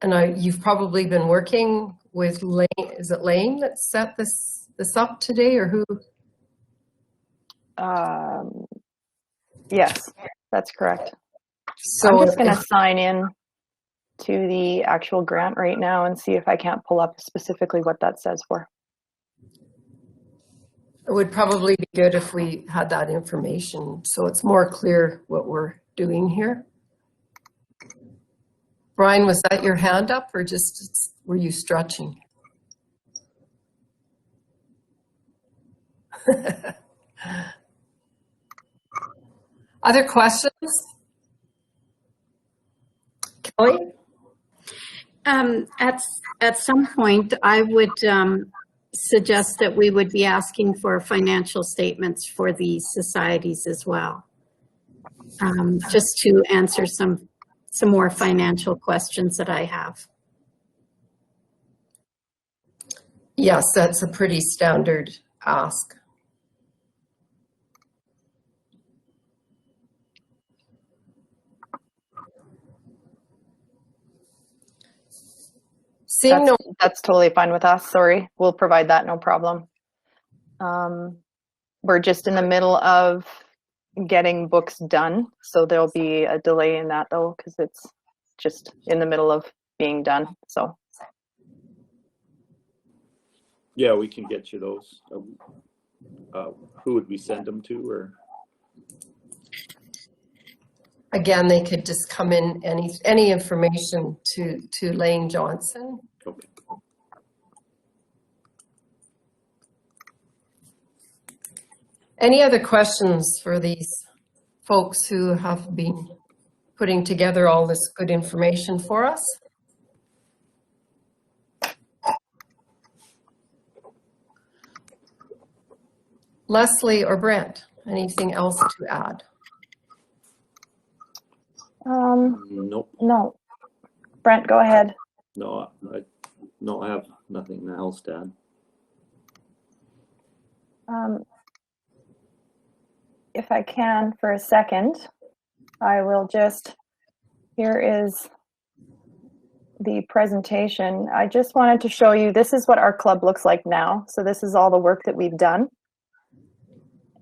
A: And you've probably been working with Lane. Is it Lane that set this up today, or who?
P: Yes, that's correct.
A: So
P: I'm just going to sign in to the actual grant right now and see if I can't pull up specifically what that says for.
A: It would probably be good if we had that information so it's more clear what we're doing here. Brian, was that your hand up, or just were you stretching? Other questions? Kelly?
E: At some point, I would suggest that we would be asking for financial statements for these societies as well, just to answer some more financial questions that I have.
A: Yes, that's a pretty standard ask.
P: That's totally fine with us. Sorry, we'll provide that, no problem. We're just in the middle of getting books done, so there'll be a delay in that though, because it's just in the middle of being done. So
M: yeah, we can get you those. Who would we send them to, or?
A: Again, they could just come in any information to Lane Johnson.
M: Okay.
A: Any other questions for these folks who have been putting together all this good information for us? Leslie or Brent, anything else to add?
M: Nope.
P: No. Brent, go ahead.
M: No, I have nothing else to add.
P: If I can for a second, I will just, here is the presentation. I just wanted to show you, this is what our club looks like now. So this is all the work that we've done.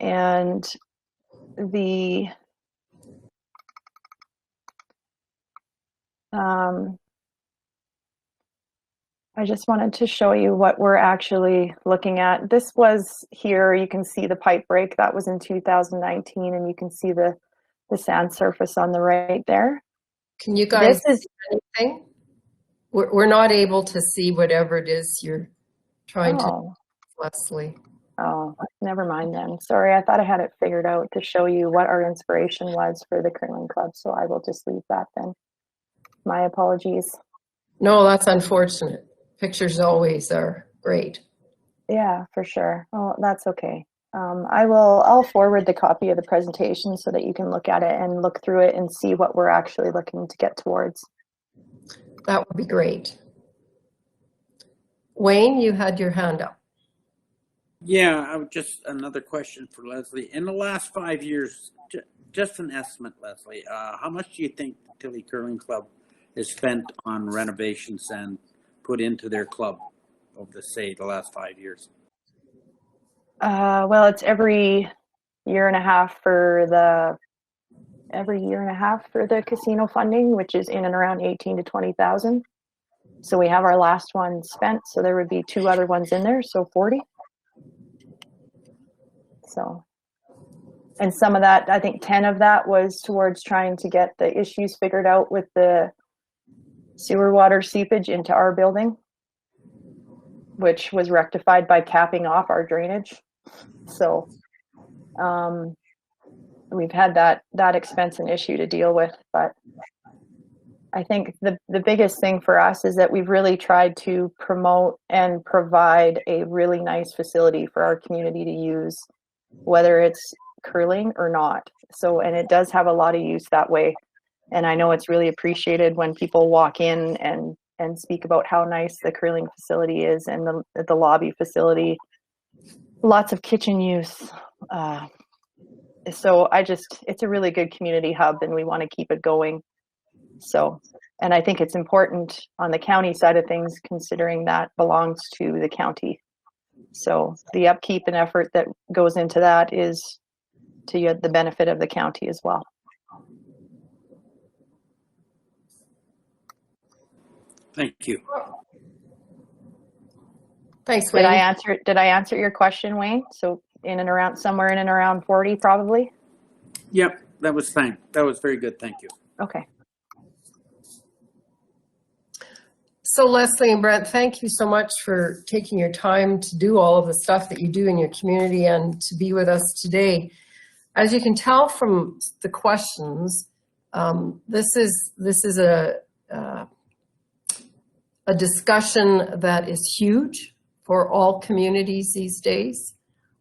P: And the I just wanted to show you what we're actually looking at. This was here, you can see the pipe break, that was in 2019, and you can see the sand surface on the right there.
A: Can you guys see anything? We're not able to see whatever it is you're trying to, Leslie.
P: Oh, never mind then. Sorry, I thought I had it figured out to show you what our inspiration was for the curling club, so I will just leave that then. My apologies.
A: No, that's unfortunate. Pictures always are great.
P: Yeah, for sure. Oh, that's okay. I'll forward the copy of the presentation so that you can look at it and look through it and see what we're actually looking to get towards.
A: That would be great. Wayne, you had your hand up.
N: Yeah, just another question for Leslie. In the last 5 years, just an estimate, Leslie, how much do you think the Tilley Curling Club has spent on renovations and put into their club over the last 5 years?
P: Well, it's every year and a half for the casino funding, which is in and around 18 to 20,000. So we have our last one spent, so there would be 2 other ones in there, so 40. So, and some of that, I think 10 of that was towards trying to get the issues figured out with the sewer water seepage into our building, which was rectified by capping off our drainage. So we've had that expense and issue to deal with, but I think the biggest thing for us is that we've really tried to promote and provide a really nice facility for our community to use, whether it's curling or not. So, and it does have a lot of use that way. And I know it's really appreciated when people walk in and speak about how nice the curling facility is and the lobby facility. Lots of kitchen use. So it's a really good community hub and we want to keep it going. So, and I think it's important on the county side of things, considering that belongs to the county. So the upkeep and effort that goes into that is to the benefit of the county as well.
N: Thank you.
A: Thanks, Wayne.
P: Did I answer your question, Wayne? So somewhere in and around 40 probably?
N: Yep, that was very good. Thank you.
P: Okay.
A: So Leslie and Brent, thank you so much for taking your time to do all of the stuff that you do in your community and to be with us today. As you can tell from the questions, this is a discussion that is huge for all communities these days,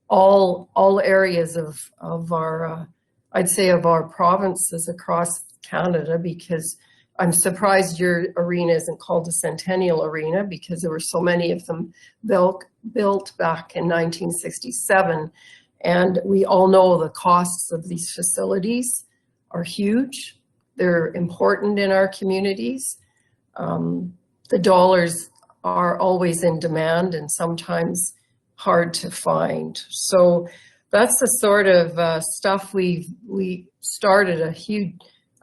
A: all areas of our, I'd say of our provinces across Canada, because I'm surprised your arena isn't called a Centennial Arena because there were so many of them built back in 1967. And we all know the costs of these facilities are huge. They're important in our communities. The dollars are always in demand and sometimes hard to find. So that's the sort of stuff we started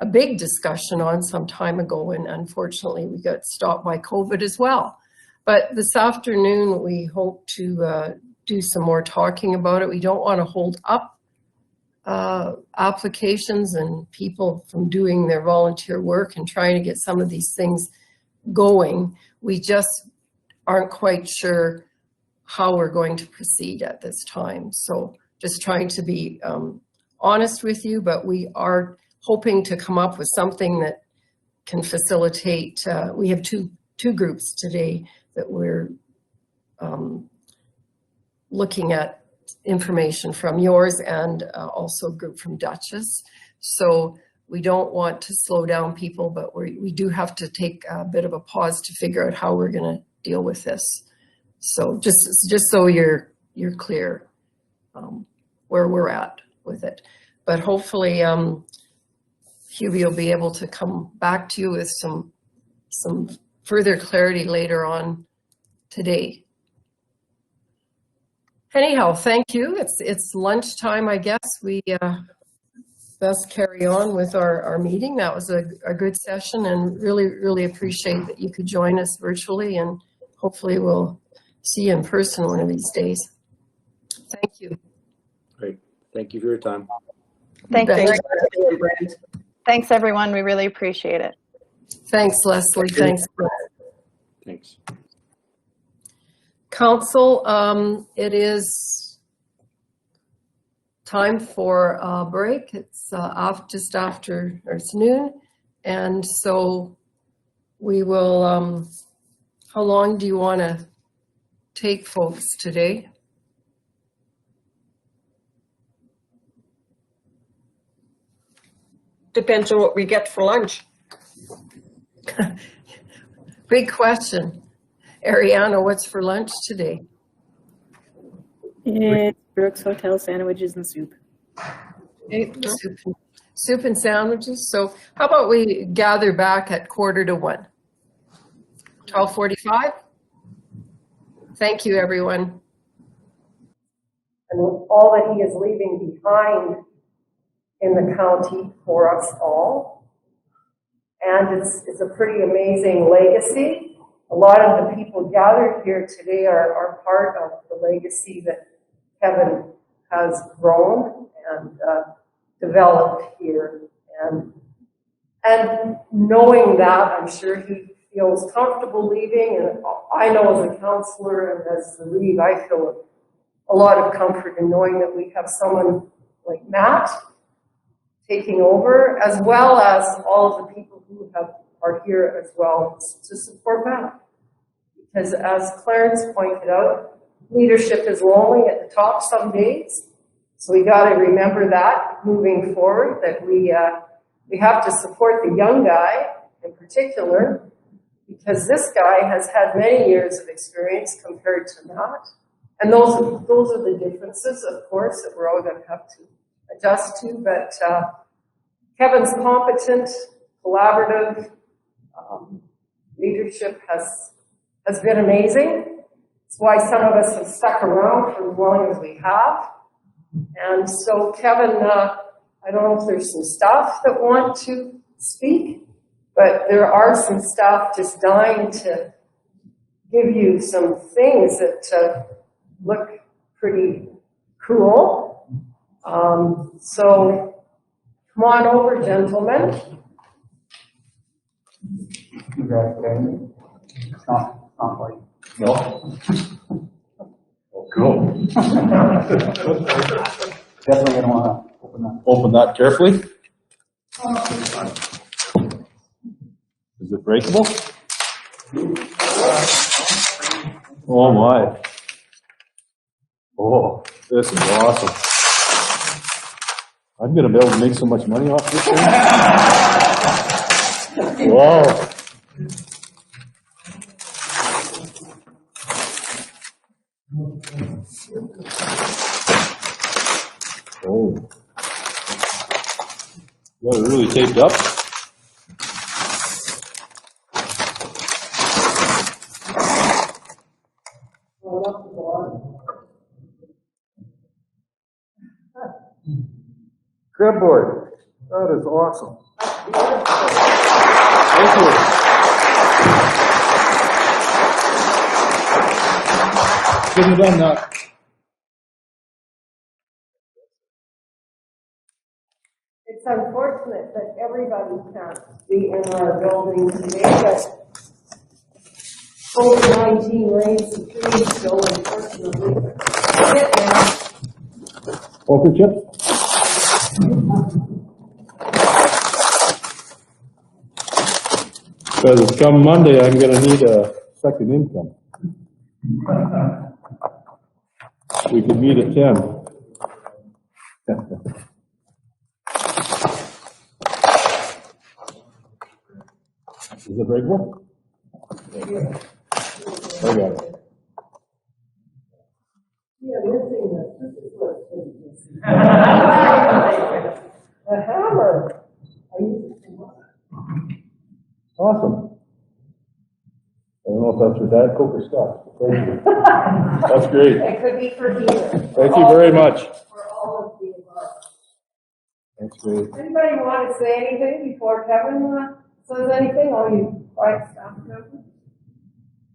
A: a big discussion on some time ago, and unfortunately we got stopped by COVID as well. But this afternoon we hope to do some more talking about it. We don't want to hold up applications and people from doing their volunteer work and trying to get some of these things going. We just aren't quite sure how we're going to proceed at this time. So just trying to be honest with you, but we are hoping to come up with something that can facilitate. We have two groups today that we're looking at information from, yours and also a group from Duchess. So we don't want to slow down people, but we do have to take a bit of a pause to figure out how we're going to deal with this. So just so you're clear where we're at with it. But hopefully Hubie will be able to come back to you with some further clarity later on today. Anyhow, thank you. It's lunchtime, I guess. We best carry on with our meeting. That was a good session, and really appreciate that you could join us virtually, and hopefully we'll see you in person one of these days. Thank you.
M: Great. Thank you for your time.
P: Thanks,
A: Brent.
P: Thanks, everyone. We really appreciate it.
A: Thanks, Leslie. Thanks, Brent.
M: Thanks.
A: Council, it is time for a break. It's just after, or it's noon. And so we will, how long do you want to take, folks, today?
L: Depends on what we get for lunch.
A: Big question. Ariana, what's for lunch today?
I: It's Brooks Hotel sandwiches and soup.
A: Okay, soup and sandwiches. So how about we gather back at 12:45? 12:45? Thank you, everyone. And all that he is leaving behind in the county for us all. And it's a pretty amazing legacy. A lot of the people gathered here today are part of the legacy that Kevin has grown and developed here. And knowing that, I'm sure he feels comfortable leaving. And I know as a counselor and as the Reeve, I feel a lot of comfort in knowing that we have someone like Matt taking over, as well as all of the people who are here as well to support Matt. Because as Clarence pointed out, leadership is lonely at the top some days. So we got to remember that moving forward, that we have to support the young guy in particular, because this guy has had many years of experience compared to Matt. And those are the differences, of course, that we're all going to have to adjust to. But Kevin's competent, collaborative leadership has been amazing. It's why some of us have stuck around for as long as we have. And so, Kevin, I don't know if there's some staff that want to speak, but there are some staff just dying to give you some things that look pretty cool. So, come on over, gentlemen.
Q: It's not like, no. Cool. Definitely gonna want to open that carefully. Is it breakable? Oh my. Oh, this is awesome. I'm gonna be able to make so much money off this thing. Wow. Oh. Got it really taped up.
R: Crib board. That is awesome. Thank you. Couldn't have done that.
A: It's unfortunate that everybody can't be in our building today, but COVID-19 reigns supreme still, unfortunately.
Q: Poker chips? Because come Monday, I'm gonna need a second income. We could meet at 10. Is it regular? I got it.
A: A hammer.
Q: Awesome. I don't know if that's for Diet Coke or Scotch. Thank you. That's great.
A: It could be for either.
Q: Thank you very much.
A: For all of the above.
Q: That's great.
A: Anybody want to say anything before Kevin says anything? Oh, you quiet staff member?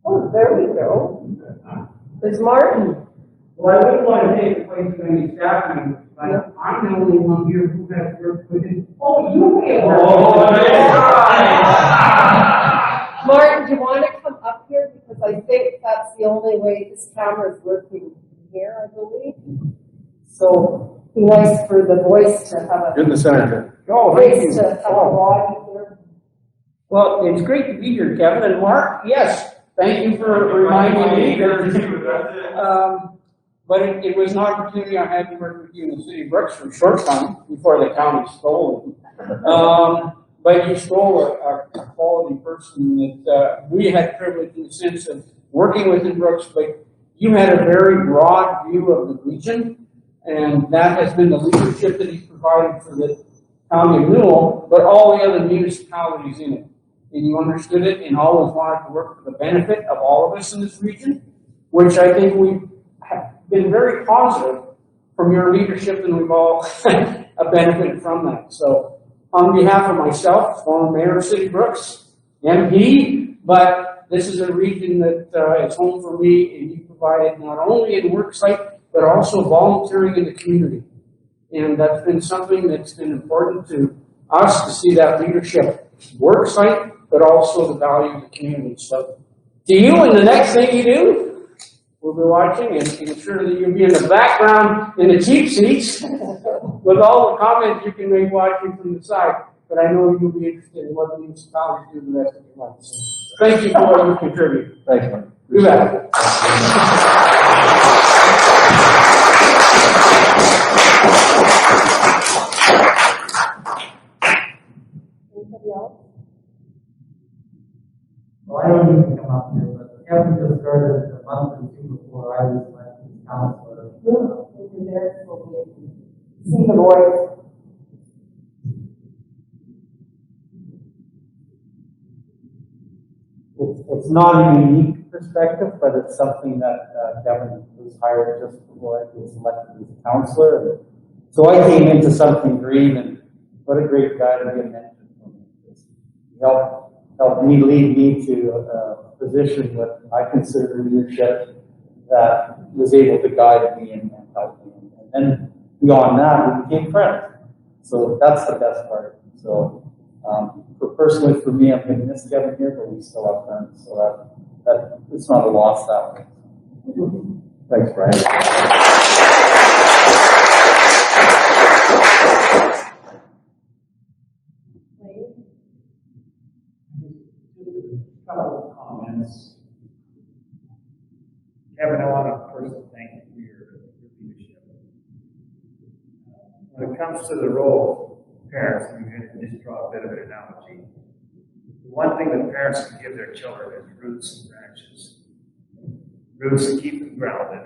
A: Oh, there we go. There's Martin.
S: Well, I wouldn't want to take away too many staff members, but I'm the only one here who has worked with it. Oh, you can.
A: Martin, do you want to come up here? Because I think that's the only way this camera is working here, I believe. So, be nice for the voice to have a...
Q: In the center.
S: Oh, thank you.
A: Voice to have a lobby here.
S: Well, it's great to be here, Kevin and Mark. Yes, thank you for reminding me. But it was an opportunity I had to work with you in the city of Brooks for a short time before the county stole it. But you stole a quality person that we had privilege in the sense of working with in Brooks, but you had a very broad view of the region, and that has been the leadership that he's provided for the county of Newell, but all the other municipalities in it. And you understood it and always wanted to work for the benefit of all of us in this region, which I think we've been very positive from your leadership, and we've all benefited from that. So on behalf of myself, former mayor of City Brooks, MP, but this is a region that is home for me, and you provided not only in work site, but also volunteering in the community. And that's been something that's been important to us, to see that leadership work site, but also the value of the community. So to you, and the next thing you do, we'll be watching and ensure that you'll be in the background in the cheap seats with all the comments you can make watching from the side. But I know you'll be interested in what the municipalities do the rest of your life. So thank you for what you contribute.
Q: Thanks, Mike.
S: You bet.
A: Anybody else?
S: Well, I don't need to come up here, but Kevin just started a month or two before I was elected councilor.
A: Over there, so we see the voice.
S: It's not a unique perspective, but it's something that Kevin was hired just before I was elected as councilor. So I came into something green, and what a great guy to get mentioned from. He helped me lead me to a position that I consider leadership that was able to guide me and help me. And then beyond that, we became friends. So that's the best part. So personally for me, I'm going to miss Kevin here, but we still have friends. So that it's not a loss that way. Thanks, Brian.
T: Couple of comments. Kevin, I want to first thank you for your leadership. When it comes to the role of parents, I'm going to just draw a bit of an analogy. The one thing that parents can give their children is roots and branches. Roots that keep them grounded,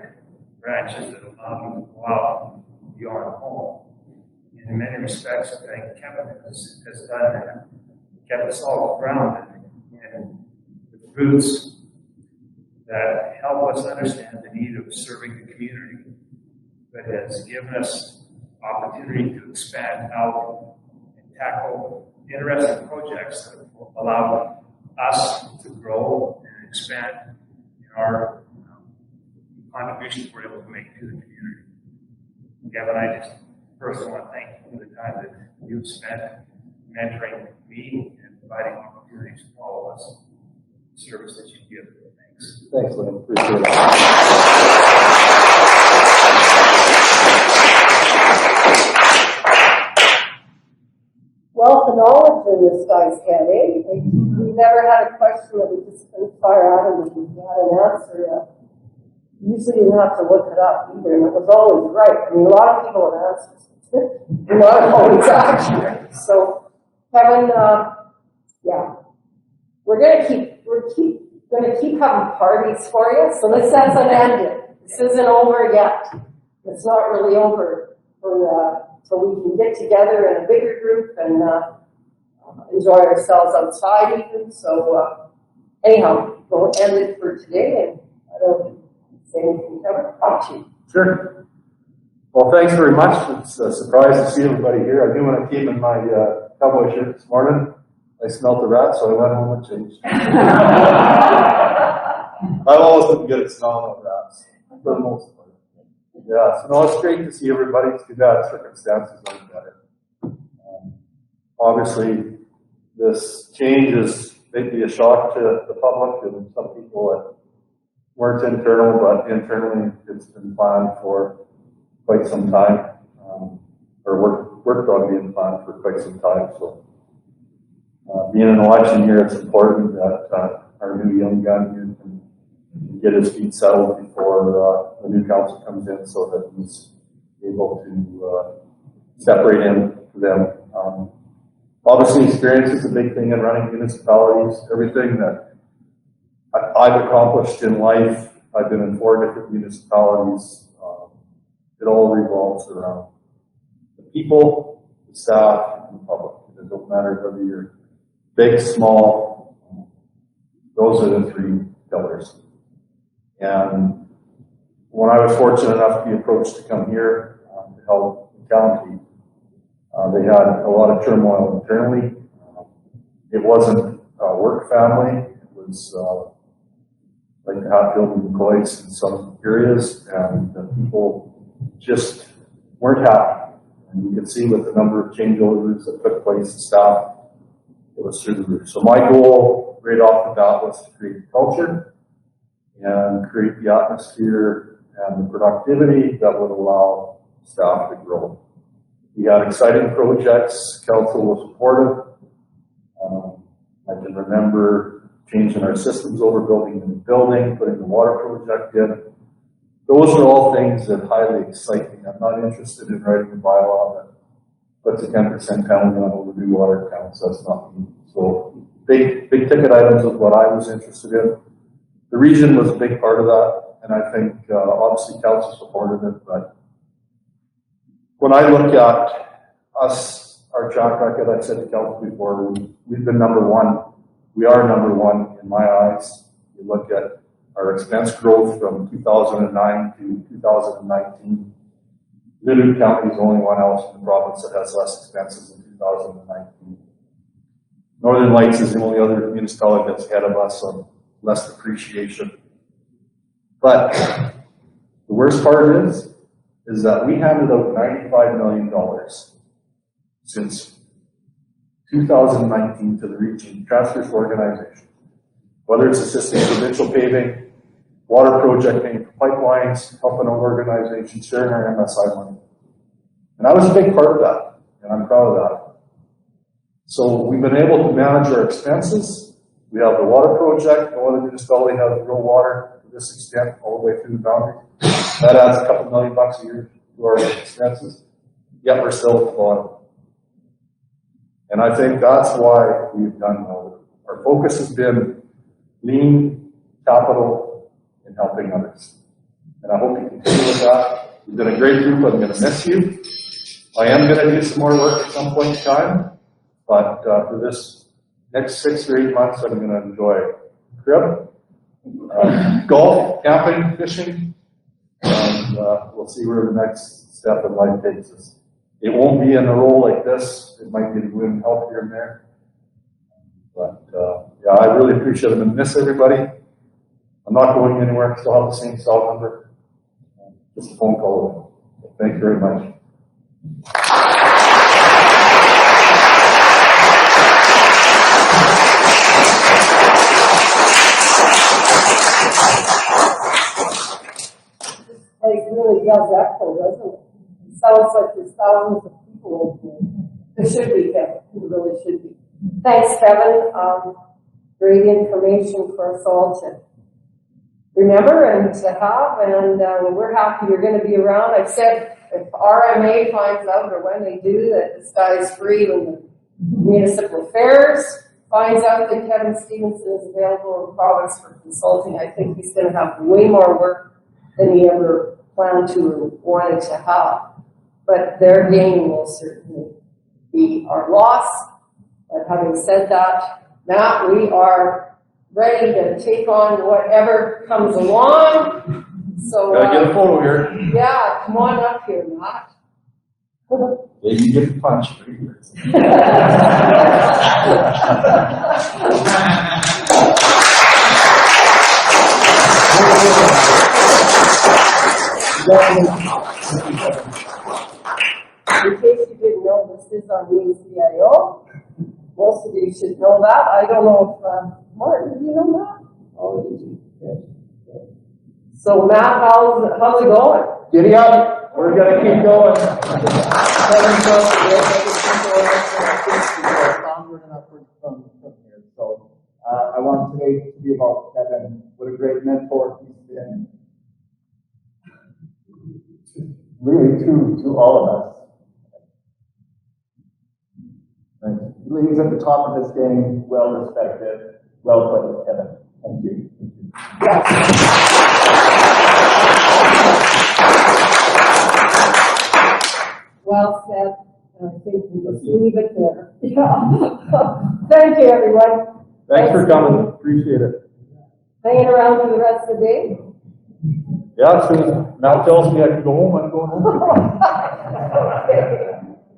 T: branches that allow them to go out beyond home. And in many respects, I think Kevin has done that, kept us all grounded and roots that help us understand the need of serving the community, but has given us opportunity to expand out and tackle interesting projects that will allow us to grow and expand in our contributions we're able to make to the community. Gavin, I just personally want to thank you for the time that you've spent mentoring me and providing opportunities for all of us. Service that you give. Thanks.
Q: Thanks, Lynn. Appreciate it.
U: of knowledge in this guy's head, eh? Like, we never had a question that we just couldn't fire out and we had an answer. Usually you didn't have to look it up either, and it was always right. I mean, a lot of people have answers. Not always accurate. So, Kevin, yeah, we're gonna keep having parties for you. So this hasn't ended. This isn't over yet. It's not really over so we can get together in a bigger group and enjoy ourselves outside even. So anyhow, we'll end it for today, and I don't say anything, Kevin. Up to you.
Q: Sure. Well, thanks very much. It's a surprise to see everybody here. I knew when I came in my cowboy shirt this morning, I smelled the rat, so I went home and changed. I've always been good at smelling the rats, for the most part. Yeah, so no, it's great to see everybody. It's too bad circumstances aren't better. Obviously, this change is maybe a shock to the public and some people that weren't internal, but internally it's been planned for quite some time, or worked on being planned for quite some time. So being an election year, it's important that our new young gun here can get his feet settled before the new council comes in, so that he's able to separate in them. Obviously, experience is a big thing in running municipalities. Everything that I've accomplished in life, I've been in 4 different municipalities. It all revolves around the people, the staff, and the public. It doesn't matter whether you're big, small. Those are the 3 pillars. And when I was fortunate enough to be approached to come here to help the county, they had a lot of turmoil internally. It wasn't a work family. It was like the Hatfield and Coyce in some areas, and the people just weren't happy. And you could see with the number of changeovers that took place in staff, it was through the roof. So my goal right off the bat was to create the culture and create the atmosphere and the productivity that would allow staff to grow. We had exciting projects. Council was supportive. I can remember changing our systems over, building a new building, putting the water project in. Those are all things that highly excite me. I'm not interested in writing a bylaw that puts a 10% penalty on overdue water accounts. That's not me. So big ticket items is what I was interested in. The region was a big part of that, and I think obviously council supported it. But when I look at us, our track record, I've said to council before, we've been number 1. We are number 1 in my eyes. You look at our expense growth from 2009 to 2019. Little County is the only one else in the province that has less expenses in 2019. Northern Lights is the only other municipality that's ahead of us on less depreciation. But the worst part is that we handed out $95 million since 2019 to the region transfers organization. Whether it's assisting provincial paving, water project paying for pipelines, helping our organization, sharing our MSI money. And I was a big part of that, and I'm proud of that. So we've been able to manage our expenses. We have the water project. No other municipality has real water to this extent all the way through the boundary. That adds a couple $2 million a year to our expenses, yet we're still at the bottom. And I think that's why we've done well. Our focus has been lean capital and helping others. And I hope you continue with that. You've been a great group. I'm going to miss you. I am going to do some more work at some point in time, but for this next 6 or 8 months, I'm going to enjoy crib, golf, camping, fishing, and we'll see where the next step in life takes us. It won't be in a role like this. It might be doing help here and there. But yeah, I really appreciate it and miss everybody. I'm not going anywhere. I still have the same cell number. Just a phone call. Thank you very much.
U: It really does echo, doesn't it? It sounds like there's thousands of people in here. There should be, Kevin. There really should be. Thanks, Kevin. Great information for us all to remember and to have, and we're happy you're going to be around. I've said if RMA finds out, or when they do, that this guy is free when the municipal affairs finds out that Kevin Stephenson is available in province for consulting, I think he's going to have way more work than he ever planned to or wanted to have. But their gain will certainly be our loss. But having said that, Matt, we are ready to take on whatever comes along. So
Q: Gotta get a photo here.
U: yeah, come on up here, Matt.
Q: Yeah, you get the punch.
U: In case you didn't know, this is our new CIO. Most of you should know that. I don't know if, Martin, do you know that? Oh, you do. Good. So Matt, how's it going?
R: Giddy up. We're gonna keep going. Onward and upward from here. So I want today to be about Kevin. What a great mentor he's been. Really to all of us. He's at the top of his game, well respected, well played, Kevin. Thank you.
U: Well said, and I think we just leave it there. Thank you, everyone.
Q: Thanks for coming. Appreciate it.
U: Hanging around for the rest of the day?
Q: Yeah, as soon as Matt tells me I can go home, I'm going home.
U: Okay.